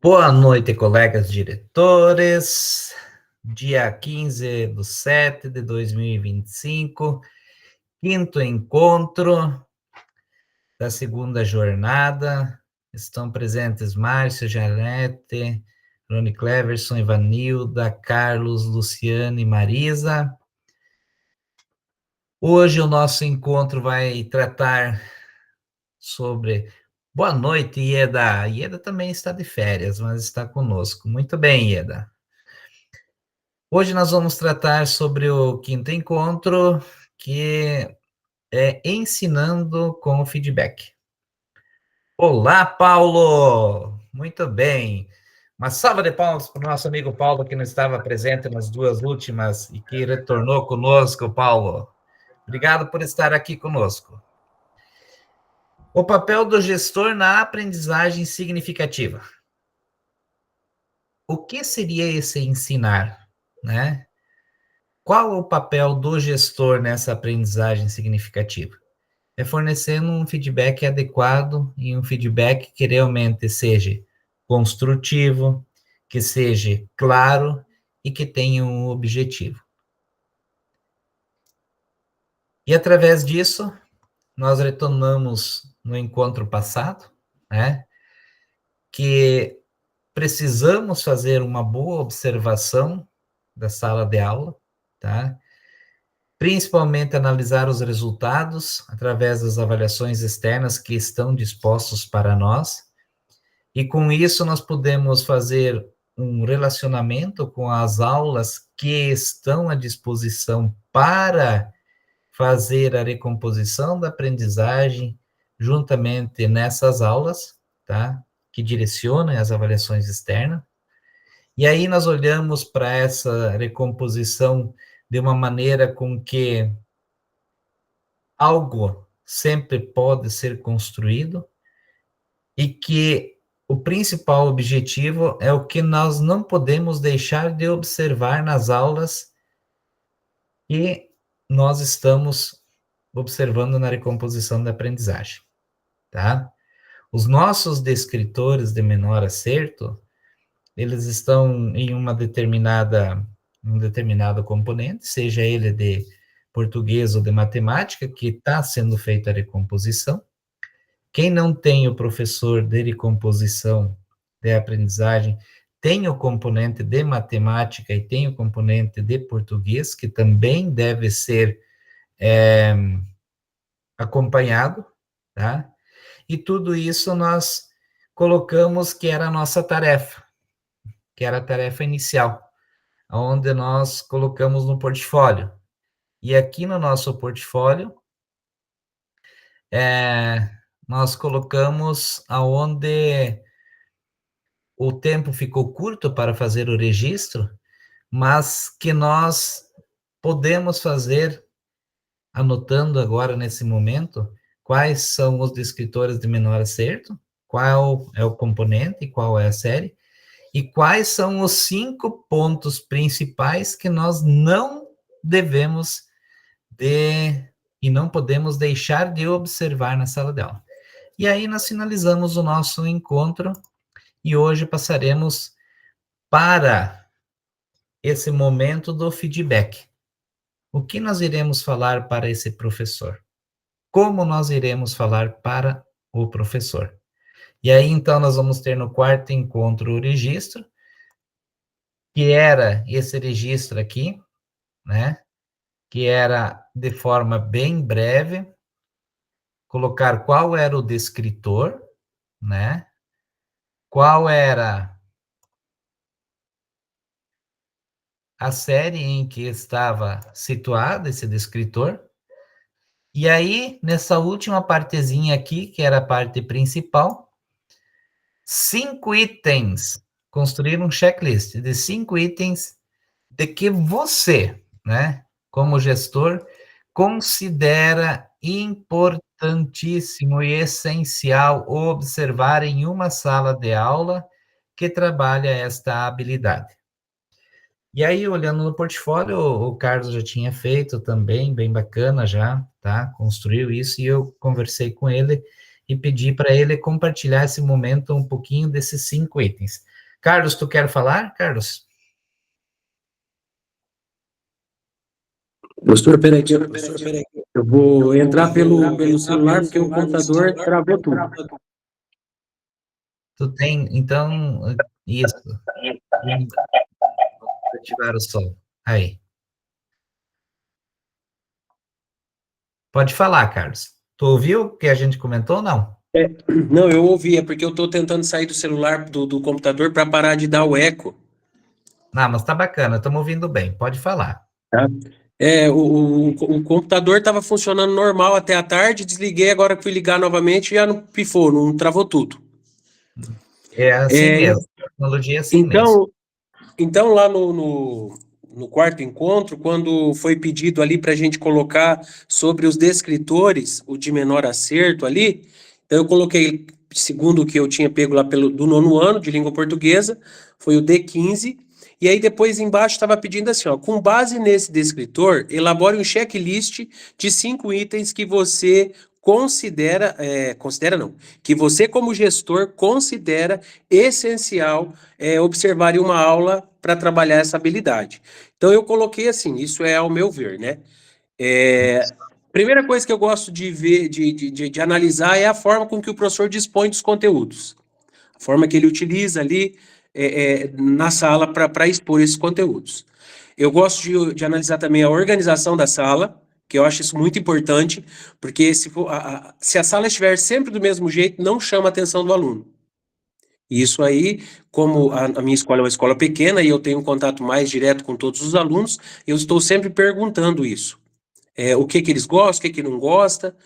Boa noite, colegas diretores. Dia 15/7/2025, quinto encontro da segunda jornada. Estão presentes Márcio, Janete, Rony Cleverson, Ivanilda, Carlos, Luciane e Marisa. Hoje o nosso encontro vai tratar sobre... Boa noite, Ieda. Ieda também está de férias, mas está conosco. Muito bem, Ieda. Hoje nós vamos tratar sobre o quinto encontro, que é ensinando com o feedback. Olá, Paulo! Muito bem. Uma salva de palmas para o nosso amigo Paulo, que não estava presente nas duas últimas e que retornou conosco, Paulo. Obrigado por estar aqui conosco. O papel do gestor na aprendizagem significativa. O que seria esse ensinar, né? Qual é o papel do gestor nessa aprendizagem significativa? É fornecendo um feedback adequado e um feedback que realmente seja construtivo, que seja claro e que tenha um objetivo. E através disso, nós retornamos no encontro passado, né? Que precisamos fazer uma boa observação da sala de aula, tá? Principalmente analisar os resultados através das avaliações externas que estão dispostos para nós, e com isso nós podemos fazer um relacionamento com as aulas que estão à disposição para fazer a recomposição da aprendizagem juntamente nessas aulas, tá? Que direcionam as avaliações externas. E aí nós olhamos para essa recomposição de uma maneira com que algo sempre pode ser construído e que o principal objetivo é o que nós não podemos deixar de observar nas aulas que nós estamos observando na recomposição da aprendizagem, tá? Os nossos descritores de menor acerto, eles estão em um determinado componente, seja ele de português ou de matemática, que está sendo feita a recomposição. Quem não tem o professor de recomposição de aprendizagem, tem o componente de matemática e tem o componente de português, que também deve ser acompanhado, tá? E tudo isso nós colocamos que era a nossa tarefa, que era a tarefa inicial, onde nós colocamos no portfólio. E aqui no nosso portfólio, nós colocamos aonde o tempo ficou curto para fazer o registro, mas que nós podemos fazer, anotando agora nesse momento, quais são os descritores de menor acerto, qual é o componente, qual é a série, e quais são os 5 pontos principais que nós não devemos e não podemos deixar de observar na sala de aula. E aí nós finalizamos o nosso encontro e hoje passaremos para esse momento do feedback. O que nós iremos falar para esse professor? Como nós iremos falar para o professor? E aí, então, nós vamos ter no quarto encontro o registro, que era esse registro aqui, né? Que era de forma bem breve, colocar qual era o descritor, né? Qual era a série em que estava situado esse descritor. E aí, nessa última partezinha aqui, que era a parte principal, 5 itens, construir um checklist de 5 itens de que você, né, como gestor, considera importantíssimo e essencial observar em uma sala de aula que trabalha esta habilidade. E aí, olhando no portfólio, o Carlos já tinha feito também, bem bacana já, tá? Construiu isso e eu conversei com ele e pedir para ele compartilhar esse momento um pouquinho desses 5 itens. Carlos, tu quer falar, Carlos? Professor, peraí, eu vou entrar pelo celular, porque o computador travou tudo. Tu tem, então, isso. Ativar o som. Aí. Pode falar, Carlos. Tu ouviu o que a gente comentou ou não? Não, eu ouvi, é porque eu estou tentando sair do celular, do computador, para parar de dar o eco. Não, mas tá bacana, estamos ouvindo bem. Pode falar. Tá? O computador estava funcionando normal até a tarde, desliguei, agora que fui ligar novamente, já não pifou, não travou tudo. É assim mesmo. A tecnologia é assim mesmo. Então, Então, lá no quarto encontro, quando foi pedido ali para a gente colocar sobre os descritores, o de menor acerto ali, então eu coloquei, segundo o que eu tinha pego lá do nono ano de língua portuguesa, foi o D15, e aí depois embaixo estava pedindo assim, ó, com base nesse descritor, elabore um checklist de 5 itens que você considera não, que você como gestor considera essencial observar em uma aula para trabalhar essa habilidade. Então eu coloquei assim, isso é ao meu ver, né? Primeira coisa que eu gosto de ver, de analisar é a forma com que o professor dispõe dos conteúdos, a forma que ele utiliza ali na sala para expor esses conteúdos. Eu gosto de analisar também a organização da sala, que eu acho isso muito importante, porque se a sala estiver sempre do mesmo jeito, não chama a atenção do aluno. E isso aí, como a minha escola é uma escola pequena e eu tenho um contato mais direto com todos os alunos, eu estou sempre perguntando isso. O que eles gostam, o que não gosta.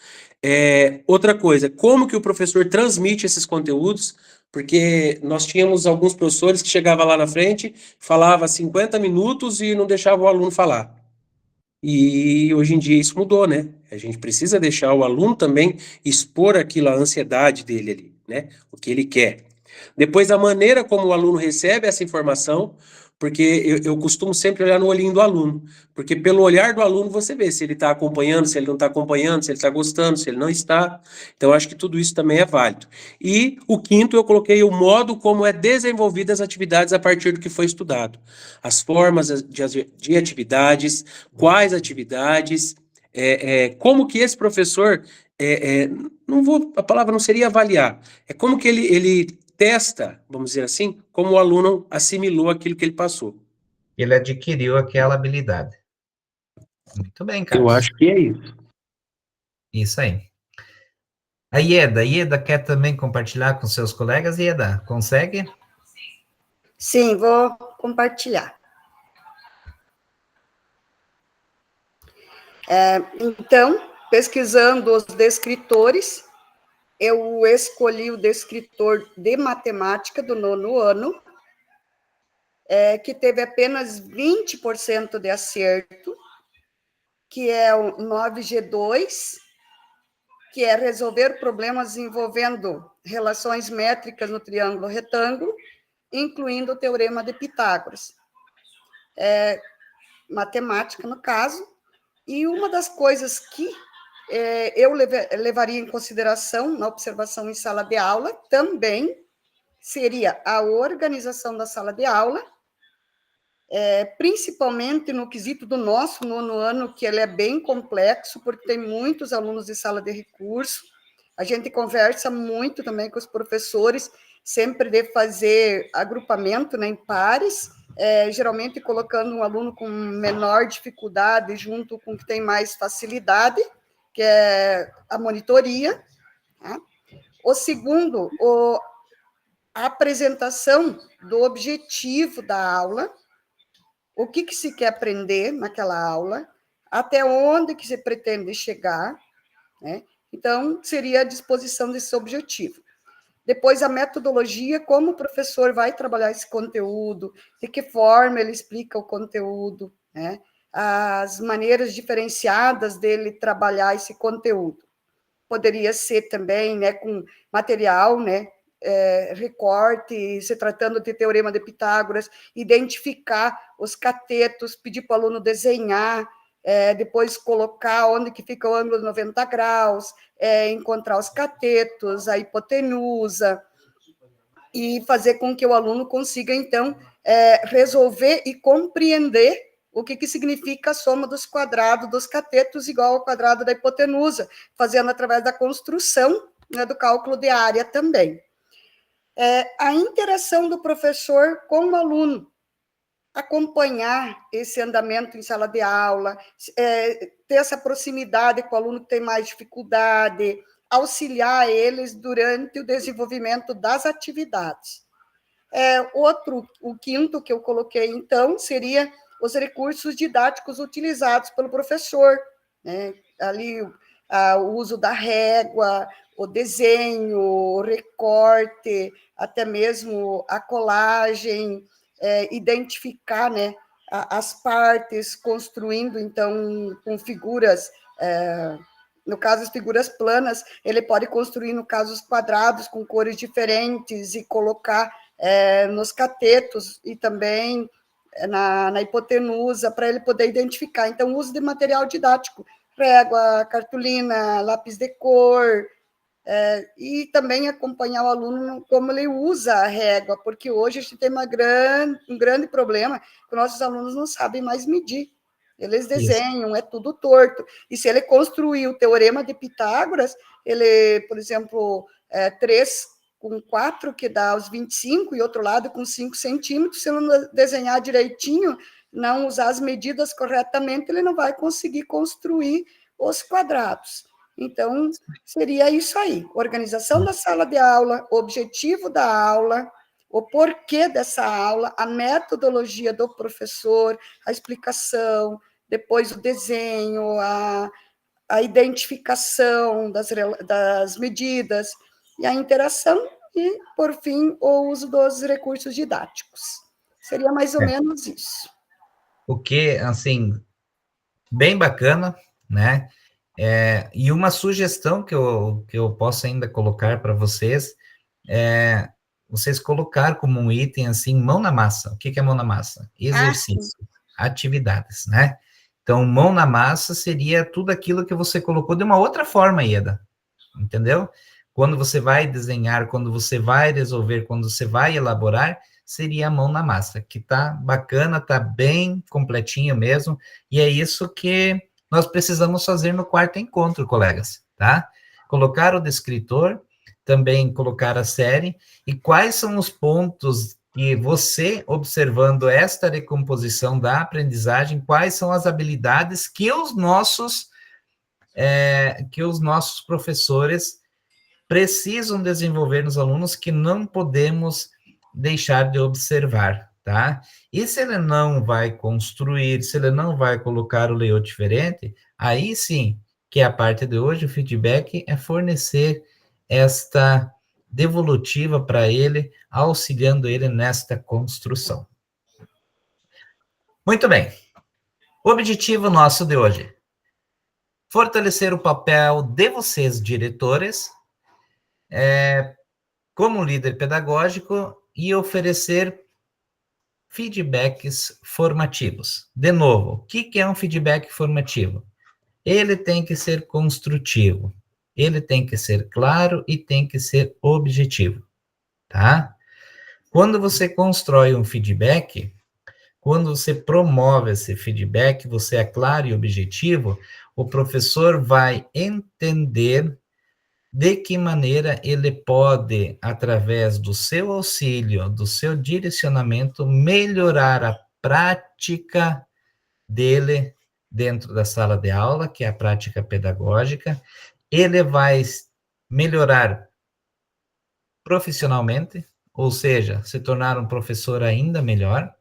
Outra coisa, como que o professor transmite esses conteúdos, porque nós tínhamos alguns professores que chegavam lá na frente, falava 50 minutos e não deixava o aluno falar. E hoje em dia isso mudou, né? A gente precisa deixar o aluno também expor aquilo, a ansiedade dele ali, né? O que ele quer. Depois, a maneira como o aluno recebe essa informação, porque eu costumo sempre olhar no olhinho do aluno, porque pelo olhar do aluno você vê se ele está acompanhando, se ele não está acompanhando, se ele está gostando, se ele não está. Então, acho que tudo isso também é válido. E o quinto, eu coloquei o modo como é desenvolvidas as atividades a partir do que foi estudado. As formas de atividades, quais atividades, como que esse professor, a palavra não seria avaliar, é como que ele testa, vamos dizer assim, como o aluno assimilou aquilo que ele passou. Ele adquiriu aquela habilidade. Muito bem, Eu Carlos. acho que é isso. Isso aí. A Ieda quer também compartilhar com seus colegas? Ieda, consegue? Sim, vou compartilhar. Então, pesquisando os descritores, eu escolhi o descritor de matemática do nono ano, que teve apenas 20% de acerto, que é o 9G2, que é resolver problemas envolvendo relações métricas no triângulo retângulo, incluindo o teorema de Pitágoras. Matemática, no caso. E uma das coisas que eu levaria em consideração na observação em sala de aula também seria a organização da sala de aula, principalmente no quesito do nosso nono ano, que ele é bem complexo, porque tem muitos alunos de sala de recurso. A gente conversa muito também com os professores, sempre de fazer agrupamento, né, em pares, geralmente colocando um aluno com menor dificuldade junto com o que tem mais facilidade, que é a monitoria. Tá? O segundo, a apresentação do objetivo da aula, o que se quer aprender naquela aula, até onde que se pretende chegar, né? Então, seria a disposição desse objetivo. Depois, a metodologia, como o professor vai trabalhar esse conteúdo, de que forma ele explica o conteúdo, né? As maneiras diferenciadas dele trabalhar esse conteúdo. Poderia ser também, né, com material, né, recorte, se tratando de teorema de Pitágoras, identificar os catetos, pedir para o aluno desenhar, depois colocar onde que fica o ângulo de 90 graus, encontrar os catetos, a hipotenusa, e fazer com que o aluno consiga, então, resolver e compreender o que significa a soma dos quadrados dos catetos igual ao quadrado da hipotenusa, fazendo através da construção, né, do cálculo de área também. A interação do professor com o aluno, acompanhar esse andamento em sala de aula, ter essa proximidade com o aluno que tem mais dificuldade, auxiliar eles durante o desenvolvimento das atividades. O quinto que eu coloquei, então, seria os recursos didáticos utilizados pelo professor, né? Ali, o uso da régua, o desenho, o recorte, até mesmo a colagem, identificar, né, as partes, construindo, então, com figuras, no caso, as figuras planas, ele pode construir, no caso, os quadrados com cores diferentes e colocar nos catetos e também na hipotenusa, para ele poder identificar. Então, uso de material didático, régua, cartolina, lápis de cor, e também acompanhar o aluno como ele usa a régua, porque hoje a gente tem um grande problema, que nossos alunos não sabem mais medir. Eles desenham, é tudo torto. E se ele construir o teorema de Pitágoras, ele, por exemplo, 3 com 4, que dá os 25, e outro lado com 5 centímetros, se ele não desenhar direitinho, não usar as medidas corretamente, ele não vai conseguir construir os quadrados. Então, seria isso aí, organização da sala de aula, objetivo da aula, o porquê dessa aula, a metodologia do professor, a explicação, depois o desenho, a identificação das medidas, e a interação, e, por fim, o uso dos recursos didáticos. Seria mais ou menos isso. O que, assim, bem bacana, né? E uma sugestão que eu posso ainda colocar para vocês vocês colocar como um item, assim, mão na massa. O que é mão na massa? Exercício, atividades, né? Então, mão na massa seria tudo aquilo que você colocou de uma outra forma, Ieda, entendeu? Quando você vai desenhar, quando você vai resolver, quando você vai elaborar, seria a mão na massa, que tá bacana, tá bem completinho mesmo, e é isso que nós precisamos fazer no quarto encontro, colegas, tá? Colocar o descritor, também colocar a série, e quais são os pontos que você, observando esta decomposição da aprendizagem, quais são as habilidades que os nossos professores precisam desenvolver nos alunos, que não podemos deixar de observar, tá? E se ele não vai construir, se ele não vai colocar o layout diferente, aí sim, que é a parte de hoje, o feedback é fornecer esta devolutiva para ele, auxiliando ele nesta construção. Muito bem. O objetivo nosso de hoje: fortalecer o papel de vocês, diretores, como líder pedagógico, e oferecer feedbacks formativos. De novo, o que é um feedback formativo? Ele tem que ser construtivo, ele tem que ser claro e tem que ser objetivo, tá? Quando você constrói um feedback, quando você promove esse feedback, você é claro e objetivo, o professor vai entender de que maneira ele pode, através do seu auxílio, do seu direcionamento, melhorar a prática dele dentro da sala de aula, que é a prática pedagógica. Ele vai melhorar profissionalmente, ou seja, se tornar um professor ainda melhor,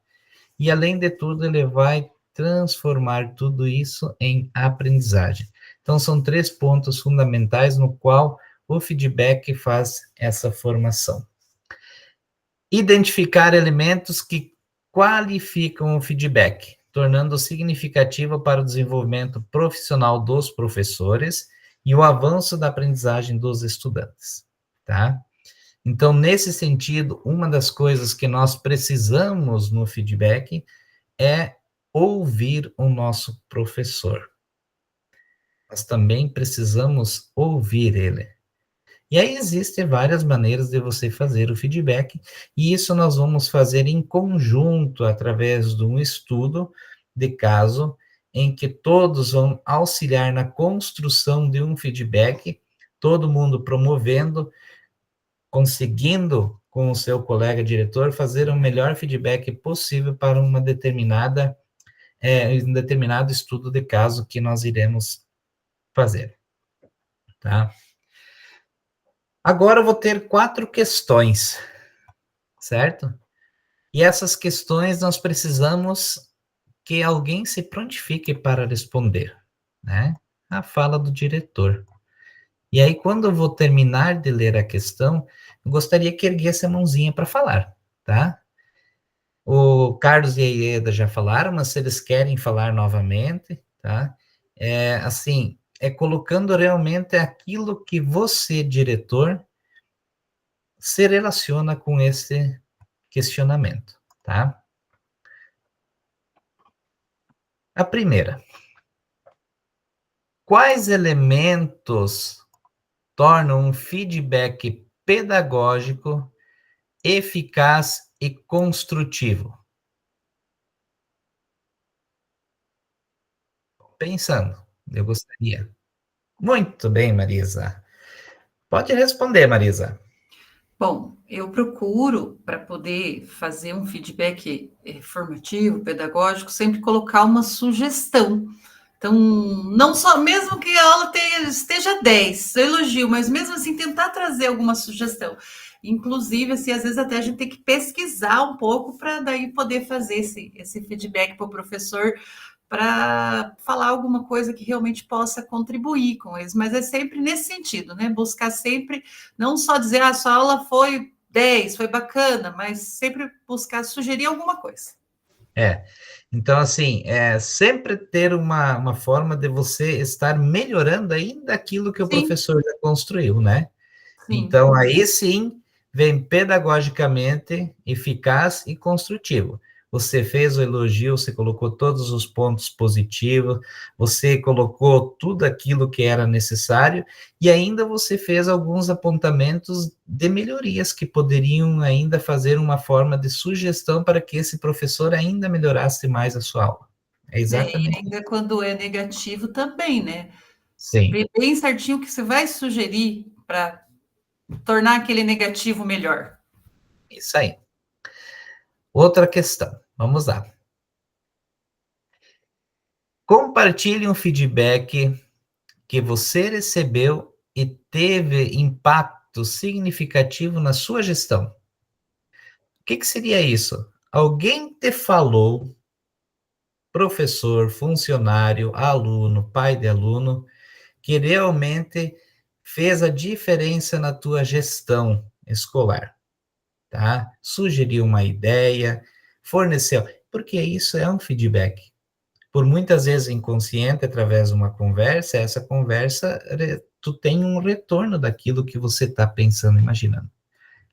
e além de tudo, ele vai transformar tudo isso em aprendizagem. Então, são 3 pontos fundamentais no qual o feedback faz essa formação. Identificar elementos que qualificam o feedback, tornando significativo para o desenvolvimento profissional dos professores e o avanço da aprendizagem dos estudantes, tá? Então, nesse sentido, uma das coisas que nós precisamos no feedback é ouvir o nosso professor. Nós também precisamos ouvir ele. E aí existem várias maneiras de você fazer o feedback, e isso nós vamos fazer em conjunto, através de um estudo de caso, em que todos vão auxiliar na construção de um feedback, todo mundo promovendo, conseguindo, com o seu colega diretor, fazer o melhor feedback possível para um determinado estudo de caso que nós iremos fazer, tá? Agora eu vou ter 4 questões, certo? E essas questões nós precisamos que alguém se prontifique para responder, né? A fala do diretor. E aí, quando eu vou terminar de ler a questão, eu gostaria que erguesse a mãozinha para falar, tá? O Carlos e a Ieda já falaram, mas se eles querem falar novamente, tá? Assim, colocando realmente aquilo que você, diretor, se relaciona com esse questionamento, tá? A primeira. Quais elementos tornam um feedback pedagógico eficaz e construtivo? Pensando, eu gostaria. Muito bem, Marisa. Pode responder, Marisa. Bom, eu procuro, para poder fazer um feedback formativo, pedagógico, sempre colocar uma sugestão. Então, não só, mesmo que a aula esteja 10, eu elogio, mas mesmo assim tentar trazer alguma sugestão. Inclusive, assim, às vezes até a gente tem que pesquisar um pouco para daí poder fazer esse feedback para o professor, para falar alguma coisa que realmente possa contribuir com eles, mas é sempre nesse sentido, né? Buscar sempre, não só dizer, sua aula foi 10, foi bacana, mas sempre buscar sugerir alguma coisa. Então, assim, sempre ter uma forma de você estar melhorando ainda aquilo que o professor já construiu, né? Sim. Então, aí sim, vem pedagogicamente eficaz e construtivo. Você fez o elogio, você colocou todos os pontos positivos, você colocou tudo aquilo que era necessário, e ainda você fez alguns apontamentos de melhorias que poderiam ainda fazer uma forma de sugestão para que esse professor ainda melhorasse mais a sua aula. É exatamente. E ainda quando é negativo também, né? Sim. Ver bem certinho o que você vai sugerir para tornar aquele negativo melhor. Isso aí. Outra questão, vamos lá. Compartilhe um feedback que você recebeu e teve impacto significativo na sua gestão. O que seria isso? Alguém te falou, professor, funcionário, aluno, pai de aluno, que realmente fez a diferença na tua gestão escolar, tá? Sugeriu uma ideia, forneceu, porque isso é um feedback. Por muitas vezes inconsciente, através de uma conversa, essa conversa, tu tem um retorno daquilo que você está pensando, imaginando.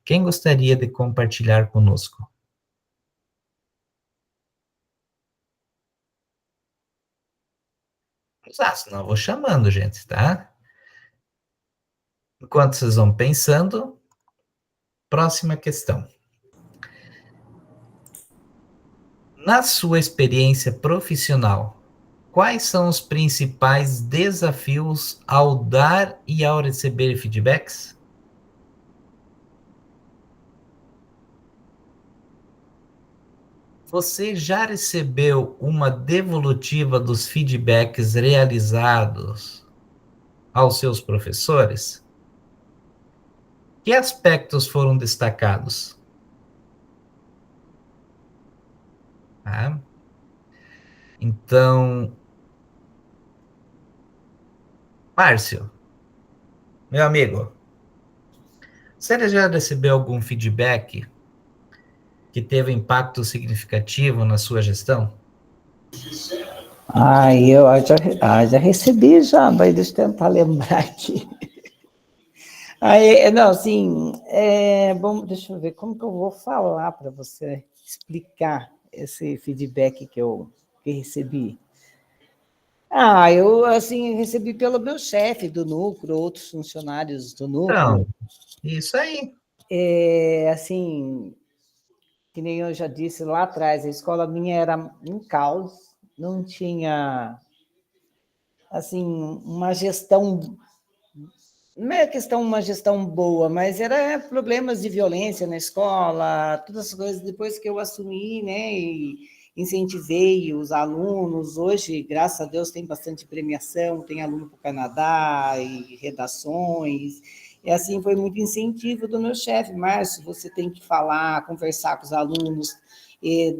Quem gostaria de compartilhar conosco? Senão eu vou chamando, gente, tá? Enquanto vocês vão pensando, próxima questão. Na sua experiência profissional, quais são os principais desafios ao dar e ao receber feedbacks? Você já recebeu uma devolutiva dos feedbacks realizados aos seus professores? Que aspectos foram destacados? Tá? Então, Márcio, meu amigo, você já recebeu algum feedback que teve impacto significativo na sua gestão? Já recebi já, mas deixa eu tentar lembrar aqui. Não, assim, bom, deixa eu ver como que eu vou falar para você explicar esse feedback que eu que recebi? Ah, eu, assim, recebi pelo meu chefe do núcleo, outros funcionários do núcleo. Então, isso aí. Assim, que nem eu já disse lá atrás, a escola minha era um caos, não tinha, assim, uma gestão, não é questão uma gestão boa, mas era problemas de violência na escola, todas as coisas, depois que eu assumi, né, e incentivei os alunos, hoje, graças a Deus, tem bastante premiação, tem aluno para o Canadá, e redações, e assim, foi muito incentivo do meu chefe, Márcio, você tem que falar, conversar com os alunos,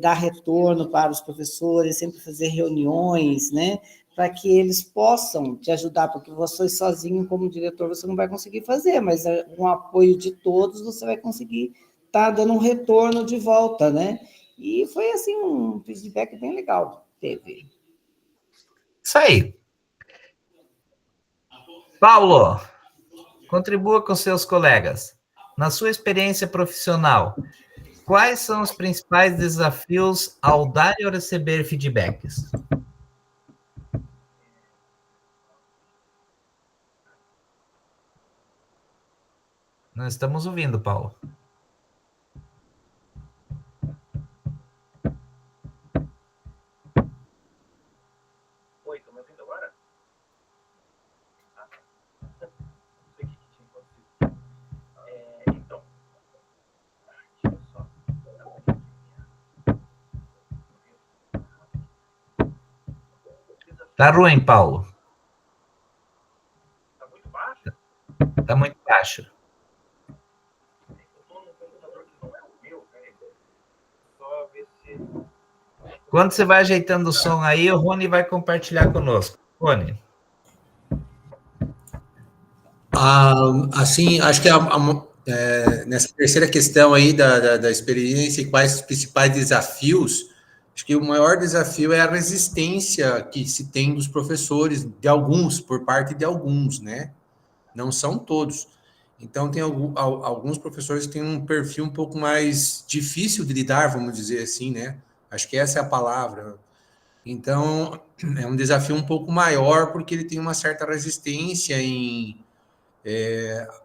dar retorno para os professores, sempre fazer reuniões, né, para que eles possam te ajudar, porque você sozinho, como diretor, você não vai conseguir fazer, mas com o apoio de todos, você vai conseguir estar dando um retorno de volta, né? E foi, assim, um feedback bem legal, teve. Isso aí. Paulo, contribua com seus colegas. Na sua experiência profissional, quais são os principais desafios ao dar e ao receber feedbacks? Nós estamos ouvindo, Paulo. Oi, estão me ouvindo agora? Não sei o que tinha acontecido. Então, deixa eu só dar uma olhadinha. Tá ruim, Paulo. Tá muito baixo? Tá muito baixo. Eu tô num computador que não é o meu, velho. Só ver se... Quando você vai ajeitando o som aí, o Rony vai compartilhar conosco. Rony. Assim, acho que nessa terceira questão aí da experiência e quais os principais desafios, acho que o maior desafio é a resistência que se tem dos professores, de alguns, por parte de alguns, né? Não são todos. Então, tem alguns professores que têm um perfil um pouco mais difícil de lidar, vamos dizer assim, né? Acho que essa é a palavra. Então, é um desafio um pouco maior, porque ele tem uma certa resistência em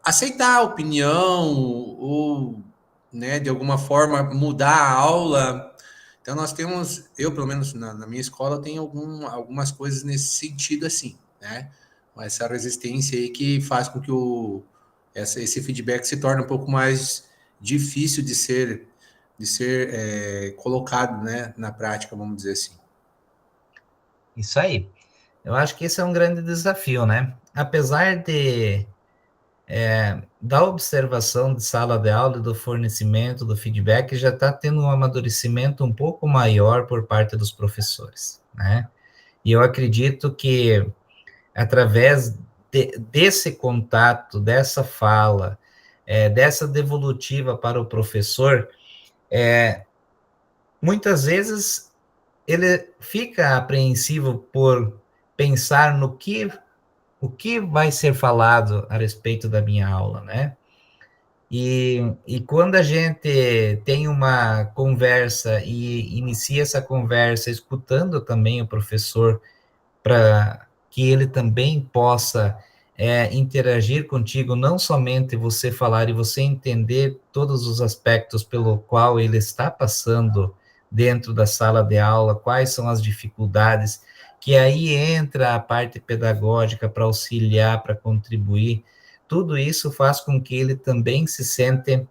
aceitar a opinião ou, né, de alguma forma mudar a aula. Então nós temos, eu pelo menos na minha escola tenho algumas coisas nesse sentido assim, né? Essa resistência aí que faz com que esse feedback se torne um pouco mais difícil de ser colocado, né, na prática, vamos dizer assim. Isso aí. Eu acho que esse é um grande desafio, né? Apesar da observação de sala de aula e do fornecimento do feedback, já está tendo um amadurecimento um pouco maior por parte dos professores, né? E eu acredito que, através desse contato, dessa fala, dessa devolutiva para o professor, muitas vezes ele fica apreensivo por pensar no o que vai ser falado a respeito da minha aula, né? E quando a gente tem uma conversa e inicia essa conversa escutando também o professor, para que ele também possa interagir contigo, não somente você falar e você entender todos os aspectos pelo qual ele está passando dentro da sala de aula, quais são as dificuldades, que aí entra a parte pedagógica para auxiliar, para contribuir. Tudo isso faz com que ele também se sente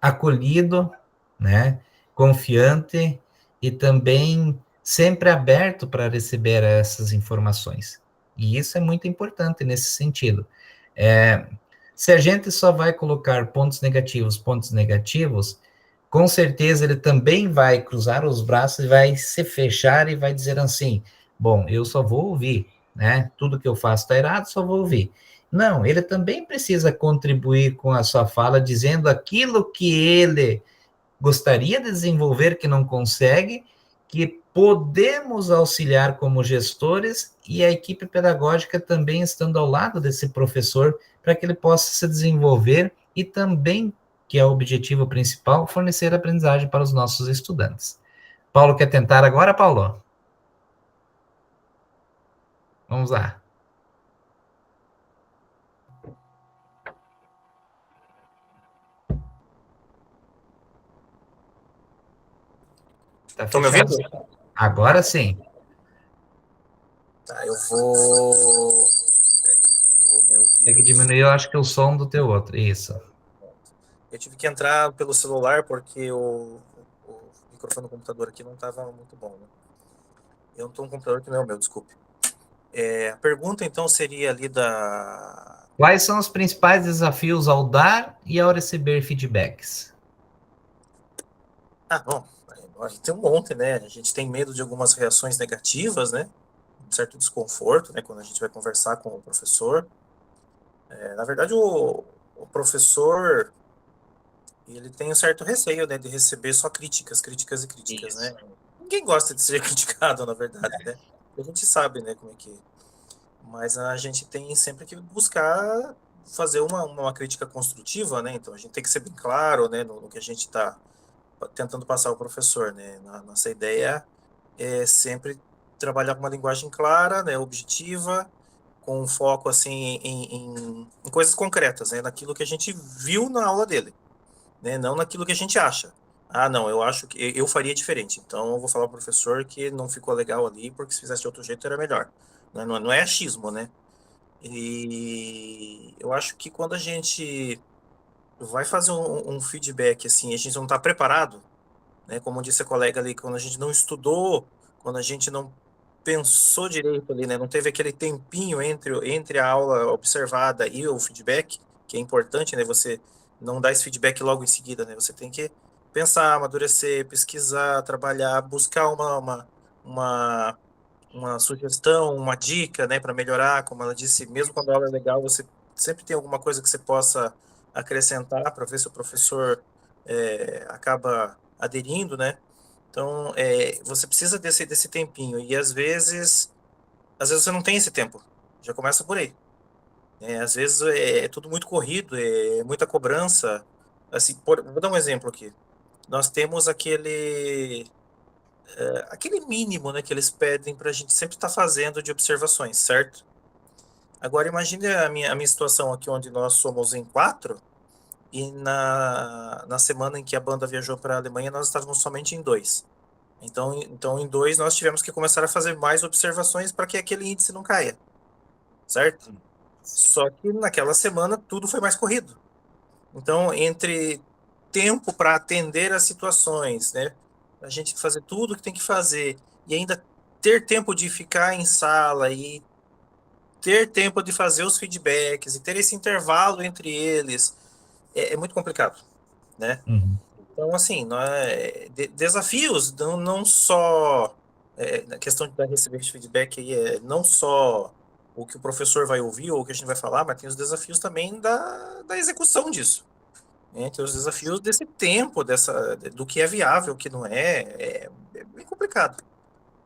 acolhido, né, confiante e também sempre aberto para receber essas informações. E isso é muito importante nesse sentido. Se a gente só vai colocar pontos negativos, com certeza ele também vai cruzar os braços, vai se fechar e vai dizer assim, bom, eu só vou ouvir, né? Tudo que eu faço está errado, só vou ouvir. Não, ele também precisa contribuir com a sua fala, dizendo aquilo que ele gostaria de desenvolver, que não consegue, que podemos auxiliar como gestores e a equipe pedagógica também estando ao lado desse professor para que ele possa se desenvolver e também, que é o objetivo principal, fornecer aprendizagem para os nossos estudantes. Paulo quer tentar agora, Paulo? Vamos lá. Tá Estão me fechado. ouvindo? Agora sim. Tá, eu vou. Oh, meu Tem que Deus. diminuir, eu acho que o som do teu outro. Isso. Eu tive que entrar pelo celular porque o microfone do computador aqui não estava muito bom, né? Eu não estou um computador que não é o meu, desculpe. A pergunta então seria ali da. Quais são os principais desafios ao dar e ao receber feedbacks? Bom, a gente tem um monte, né? A gente tem medo de algumas reações negativas, né? Um certo desconforto, né? Quando a gente vai conversar com o professor. Na verdade, o professor, ele tem um certo receio, né? De receber só críticas, críticas e críticas, né? Ninguém gosta de ser criticado, na verdade, né? A gente sabe, né, como é que é. Mas a gente tem sempre que buscar fazer uma crítica construtiva, né? Então a gente tem que ser bem claro, né, no que a gente está tentando passar ao professor, né? Nossa ideia é sempre trabalhar com uma linguagem clara, né, objetiva, com um foco assim em coisas concretas, né, naquilo que a gente viu na aula dele, né, não naquilo que a gente acha. Não, eu acho que eu faria diferente. Então eu vou falar ao professor que não ficou legal ali, porque se fizesse de outro jeito era melhor. Não é achismo, né? E eu acho que quando a gente vai fazer um feedback assim, a gente não está preparado, né? Como disse a colega ali, quando a gente não estudou, quando a gente não pensou direito ali, né? Não teve aquele tempinho entre a aula observada e o feedback, que é importante, né? Você não dá esse feedback logo em seguida, né? Você tem que pensar, amadurecer, pesquisar, trabalhar, buscar uma, uma sugestão, uma dica, né, para melhorar, como ela disse, mesmo quando a aula é legal, você sempre tem alguma coisa que você possa acrescentar para ver se o professor acaba aderindo, né? Então, você precisa desse tempinho e às vezes você não tem esse tempo. Já começa por aí. Às vezes é tudo muito corrido, é muita cobrança. Assim, vou dar um exemplo aqui. Nós temos aquele mínimo, né, que eles pedem para a gente sempre estar fazendo de observações, certo? Agora imagine a minha situação aqui, onde nós somos em 4, e na semana em que a banda viajou para a Alemanha, nós estávamos somente em 2. Então, em 2, nós tivemos que começar a fazer mais observações para que aquele índice não caia, certo? Só que naquela semana tudo foi mais corrido. Então, entre tempo para atender as situações, né? A gente fazer tudo o que tem que fazer e ainda ter tempo de ficar em sala e ter tempo de fazer os feedbacks e ter esse intervalo entre eles é muito complicado, né? Uhum. Então, assim, desafios não só na questão de receber esse feedback aí, não só o que o professor vai ouvir ou o que a gente vai falar, mas tem os desafios também da execução disso. Tem os desafios desse tempo, do que é viável, o que não é bem complicado.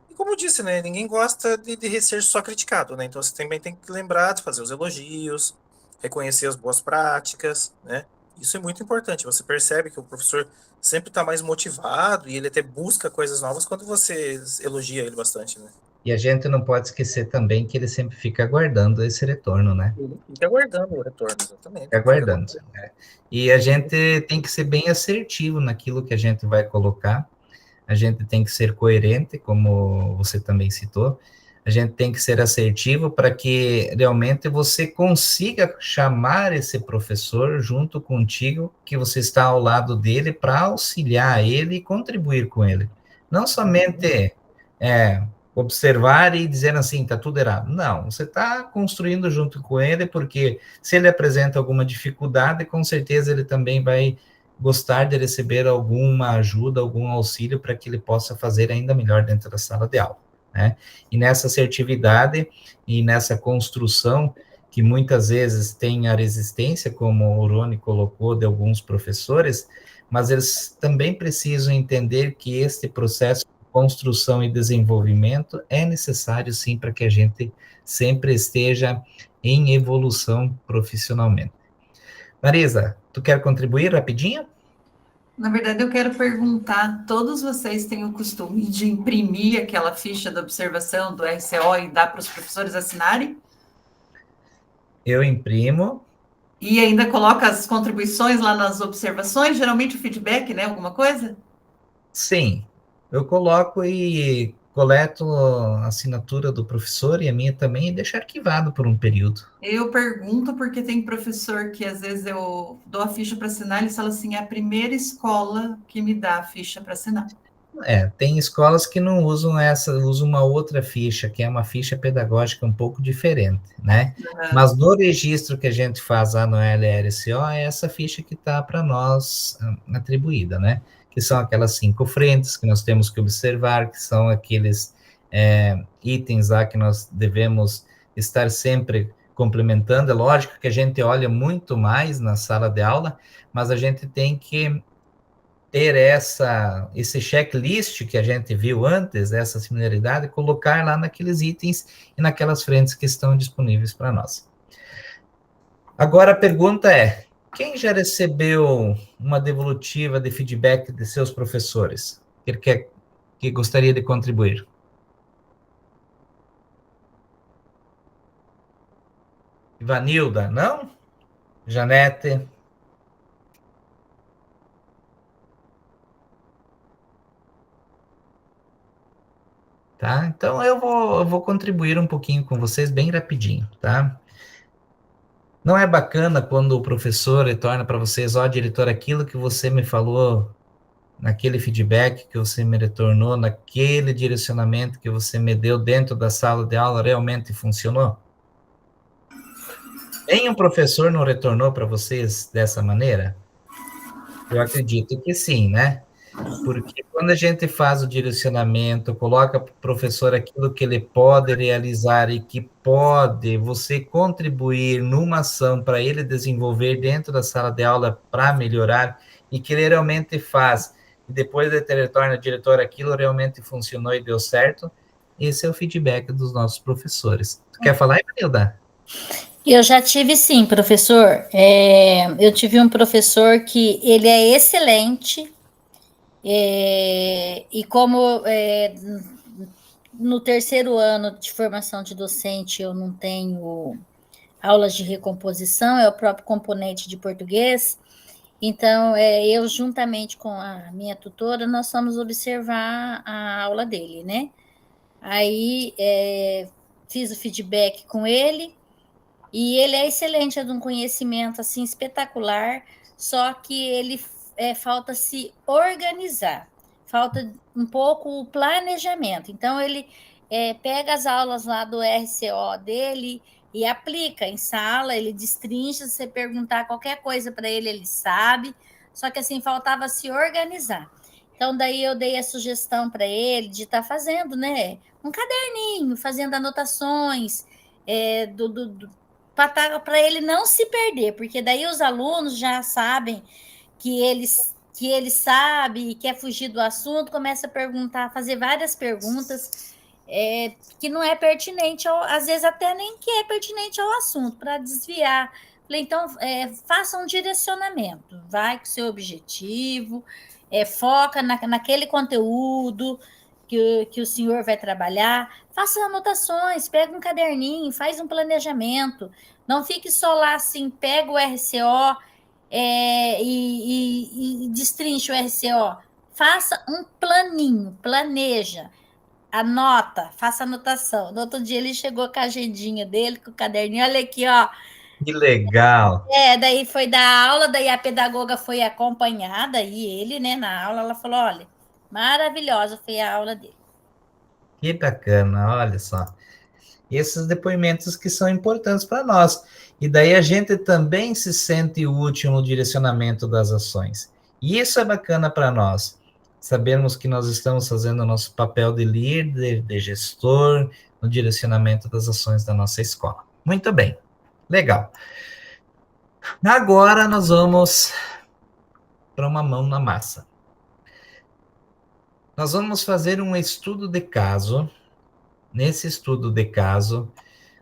E como eu disse, né, ninguém gosta de ser só criticado, né? Então você também tem que lembrar de fazer os elogios, reconhecer as boas práticas, né? Isso é muito importante. Você percebe que o professor sempre está mais motivado e ele até busca coisas novas quando você elogia ele bastante, né? E a gente não pode esquecer também que ele sempre fica aguardando esse retorno, né? Ele fica aguardando o retorno, exatamente. Fica aguardando. Né? E a gente tem que ser bem assertivo naquilo que a gente vai colocar. A gente tem que ser coerente, como você também citou. A gente tem que ser assertivo para que realmente você consiga chamar esse professor junto contigo, que você está ao lado dele, para auxiliar ele e contribuir com ele. Não somente observar e dizer assim, está tudo errado. Não, você está construindo junto com ele, porque se ele apresenta alguma dificuldade, com certeza ele também vai gostar de receber alguma ajuda, algum auxílio para que ele possa fazer ainda melhor dentro da sala de aula, né? E nessa assertividade e nessa construção que muitas vezes tem a resistência, como o Rony colocou, de alguns professores, mas eles também precisam entender que este processo de construção e desenvolvimento é necessário, sim, para que a gente sempre esteja em evolução profissionalmente. Marisa, tu quer contribuir rapidinho? Na verdade, eu quero perguntar, todos vocês têm o costume de imprimir aquela ficha da observação do RCO e dar para os professores assinarem? Eu imprimo. E ainda coloca as contribuições lá nas observações, geralmente o feedback, né? Alguma coisa? Sim, eu coloco e coleto a assinatura do professor e a minha também e deixo arquivado por um período. Eu pergunto porque tem professor que às vezes eu dou a ficha para assinar, ele fala assim, é a primeira escola que me dá a ficha para assinar. Tem escolas que não usam essa, usam uma outra ficha, que é uma ficha pedagógica um pouco diferente, né? Mas no registro que a gente faz lá no LRCO, é essa ficha que está para nós atribuída, né? Que são aquelas 5 frentes que nós temos que observar, que são aqueles itens lá que nós devemos estar sempre complementando. É lógico que a gente olha muito mais na sala de aula, mas a gente tem que ter esse checklist que a gente viu antes, essa similaridade, colocar lá naqueles itens e naquelas frentes que estão disponíveis para nós. Agora a pergunta é, quem já recebeu uma devolutiva de feedback de seus professores? Que gostaria de contribuir? Ivanilda, não? Janete? Tá? Então eu vou contribuir um pouquinho com vocês bem rapidinho, tá? Não é bacana quando o professor retorna para vocês, ó, diretor, aquilo que você me falou, naquele feedback que você me retornou, naquele direcionamento que você me deu dentro da sala de aula, realmente funcionou? Nenhum professor não retornou para vocês dessa maneira? Eu acredito que sim, né? Porque quando a gente faz o direcionamento, coloca para o professor aquilo que ele pode realizar e que pode você contribuir numa ação para ele desenvolver dentro da sala de aula para melhorar, e que ele realmente faz, e depois ele retorna, diretor, aquilo realmente funcionou e deu certo, esse é o feedback dos nossos professores. Tu quer falar, Ivanilda? Eu já tive sim, professor. Eu tive um professor que ele é excelente, e como no terceiro ano de formação de docente eu não tenho aulas de recomposição, é o próprio componente de português, então eu juntamente com a minha tutora, nós fomos observar a aula dele, né? Aí fiz o feedback com ele, e ele é excelente, é de um conhecimento assim espetacular, só que ele falta se organizar, falta um pouco o planejamento. Então, ele pega as aulas lá do RCO dele e aplica em sala, ele destrincha, se você perguntar qualquer coisa para ele, ele sabe, só que assim, faltava se organizar. Então, daí eu dei a sugestão para ele de estar fazendo, né, um caderninho, fazendo anotações, para ele não se perder, porque daí os alunos já sabem que ele sabe e quer fugir do assunto, começa a perguntar, fazer várias perguntas que não é pertinente, às vezes até nem que é pertinente ao assunto, para desviar. Falei, então, faça um direcionamento, vai com o seu objetivo, foca naquele conteúdo que o senhor vai trabalhar, faça anotações, pega um caderninho, faz um planejamento, não fique só lá assim, pega o RCO e destrincha o RCO, faça um planinho, planeja, anota, faça anotação. No outro dia ele chegou com a agendinha dele, com o caderninho, olha aqui, ó. Que legal! Daí foi dar aula, daí a pedagoga foi acompanhada, e ele, né, na aula, ela falou, olha, maravilhosa foi a aula dele. Que bacana, olha só. Esses depoimentos que são importantes para nós. E daí a gente também se sente útil no direcionamento das ações. E isso é bacana para nós. Sabermos que nós estamos fazendo o nosso papel de líder, de gestor, no direcionamento das ações da nossa escola. Muito bem, legal. Agora nós vamos para uma mão na massa. Nós vamos fazer um estudo de caso. Nesse estudo de caso,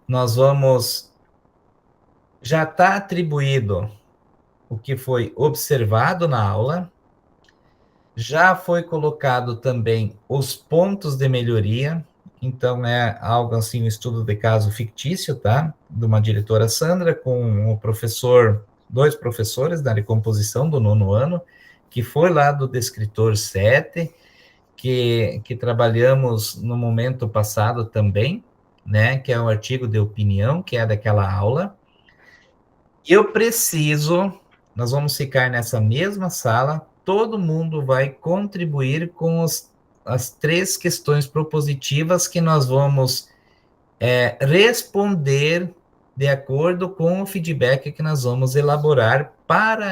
nós vamos... Já está atribuído o que foi observado na aula, Já foi colocado também os pontos de melhoria, então é algo assim, um estudo de caso fictício, tá? De uma diretora Sandra com o professor, 2 professores da recomposição do 9º ano, que foi lá do Descritor 7, que trabalhamos no momento passado também, né? Que é um artigo de opinião, que é daquela aula. Eu preciso, nós vamos ficar nessa mesma sala, todo mundo vai contribuir com as 3 questões propositivas que nós vamos responder de acordo com o feedback que nós vamos elaborar para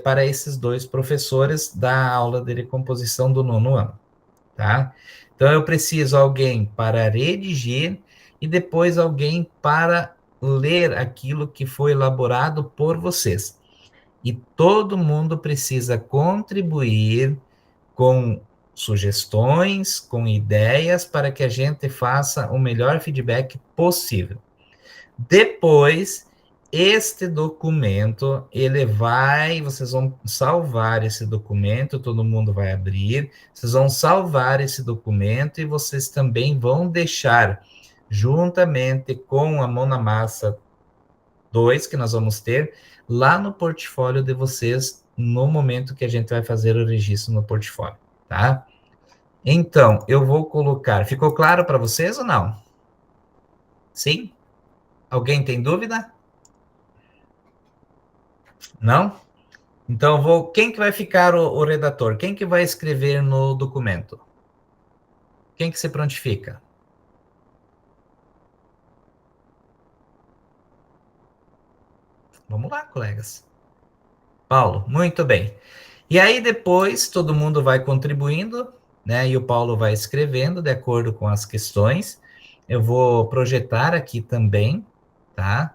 para esses 2 professores da aula de recomposição do 9º ano, tá? Então, eu preciso alguém para redigir e depois alguém para ler aquilo que foi elaborado por vocês. E todo mundo precisa contribuir com sugestões, com ideias, para que a gente faça o melhor feedback possível. Depois, este documento, vocês vão salvar esse documento, todo mundo vai abrir, vocês vão salvar esse documento e vocês também vão deixar, juntamente com a Mão na Massa 2, que nós vamos ter, lá no portfólio de vocês, no momento que a gente vai fazer o registro no portfólio, tá? Então, eu vou colocar, ficou claro para vocês ou não? Sim? Alguém tem dúvida? Não? Então, quem que vai ficar o redator? Quem que vai escrever no documento? Quem que se prontifica? Vamos lá, colegas. Paulo, muito bem. E aí, depois, todo mundo vai contribuindo, né? E o Paulo vai escrevendo de acordo com as questões. Eu vou projetar aqui também, tá?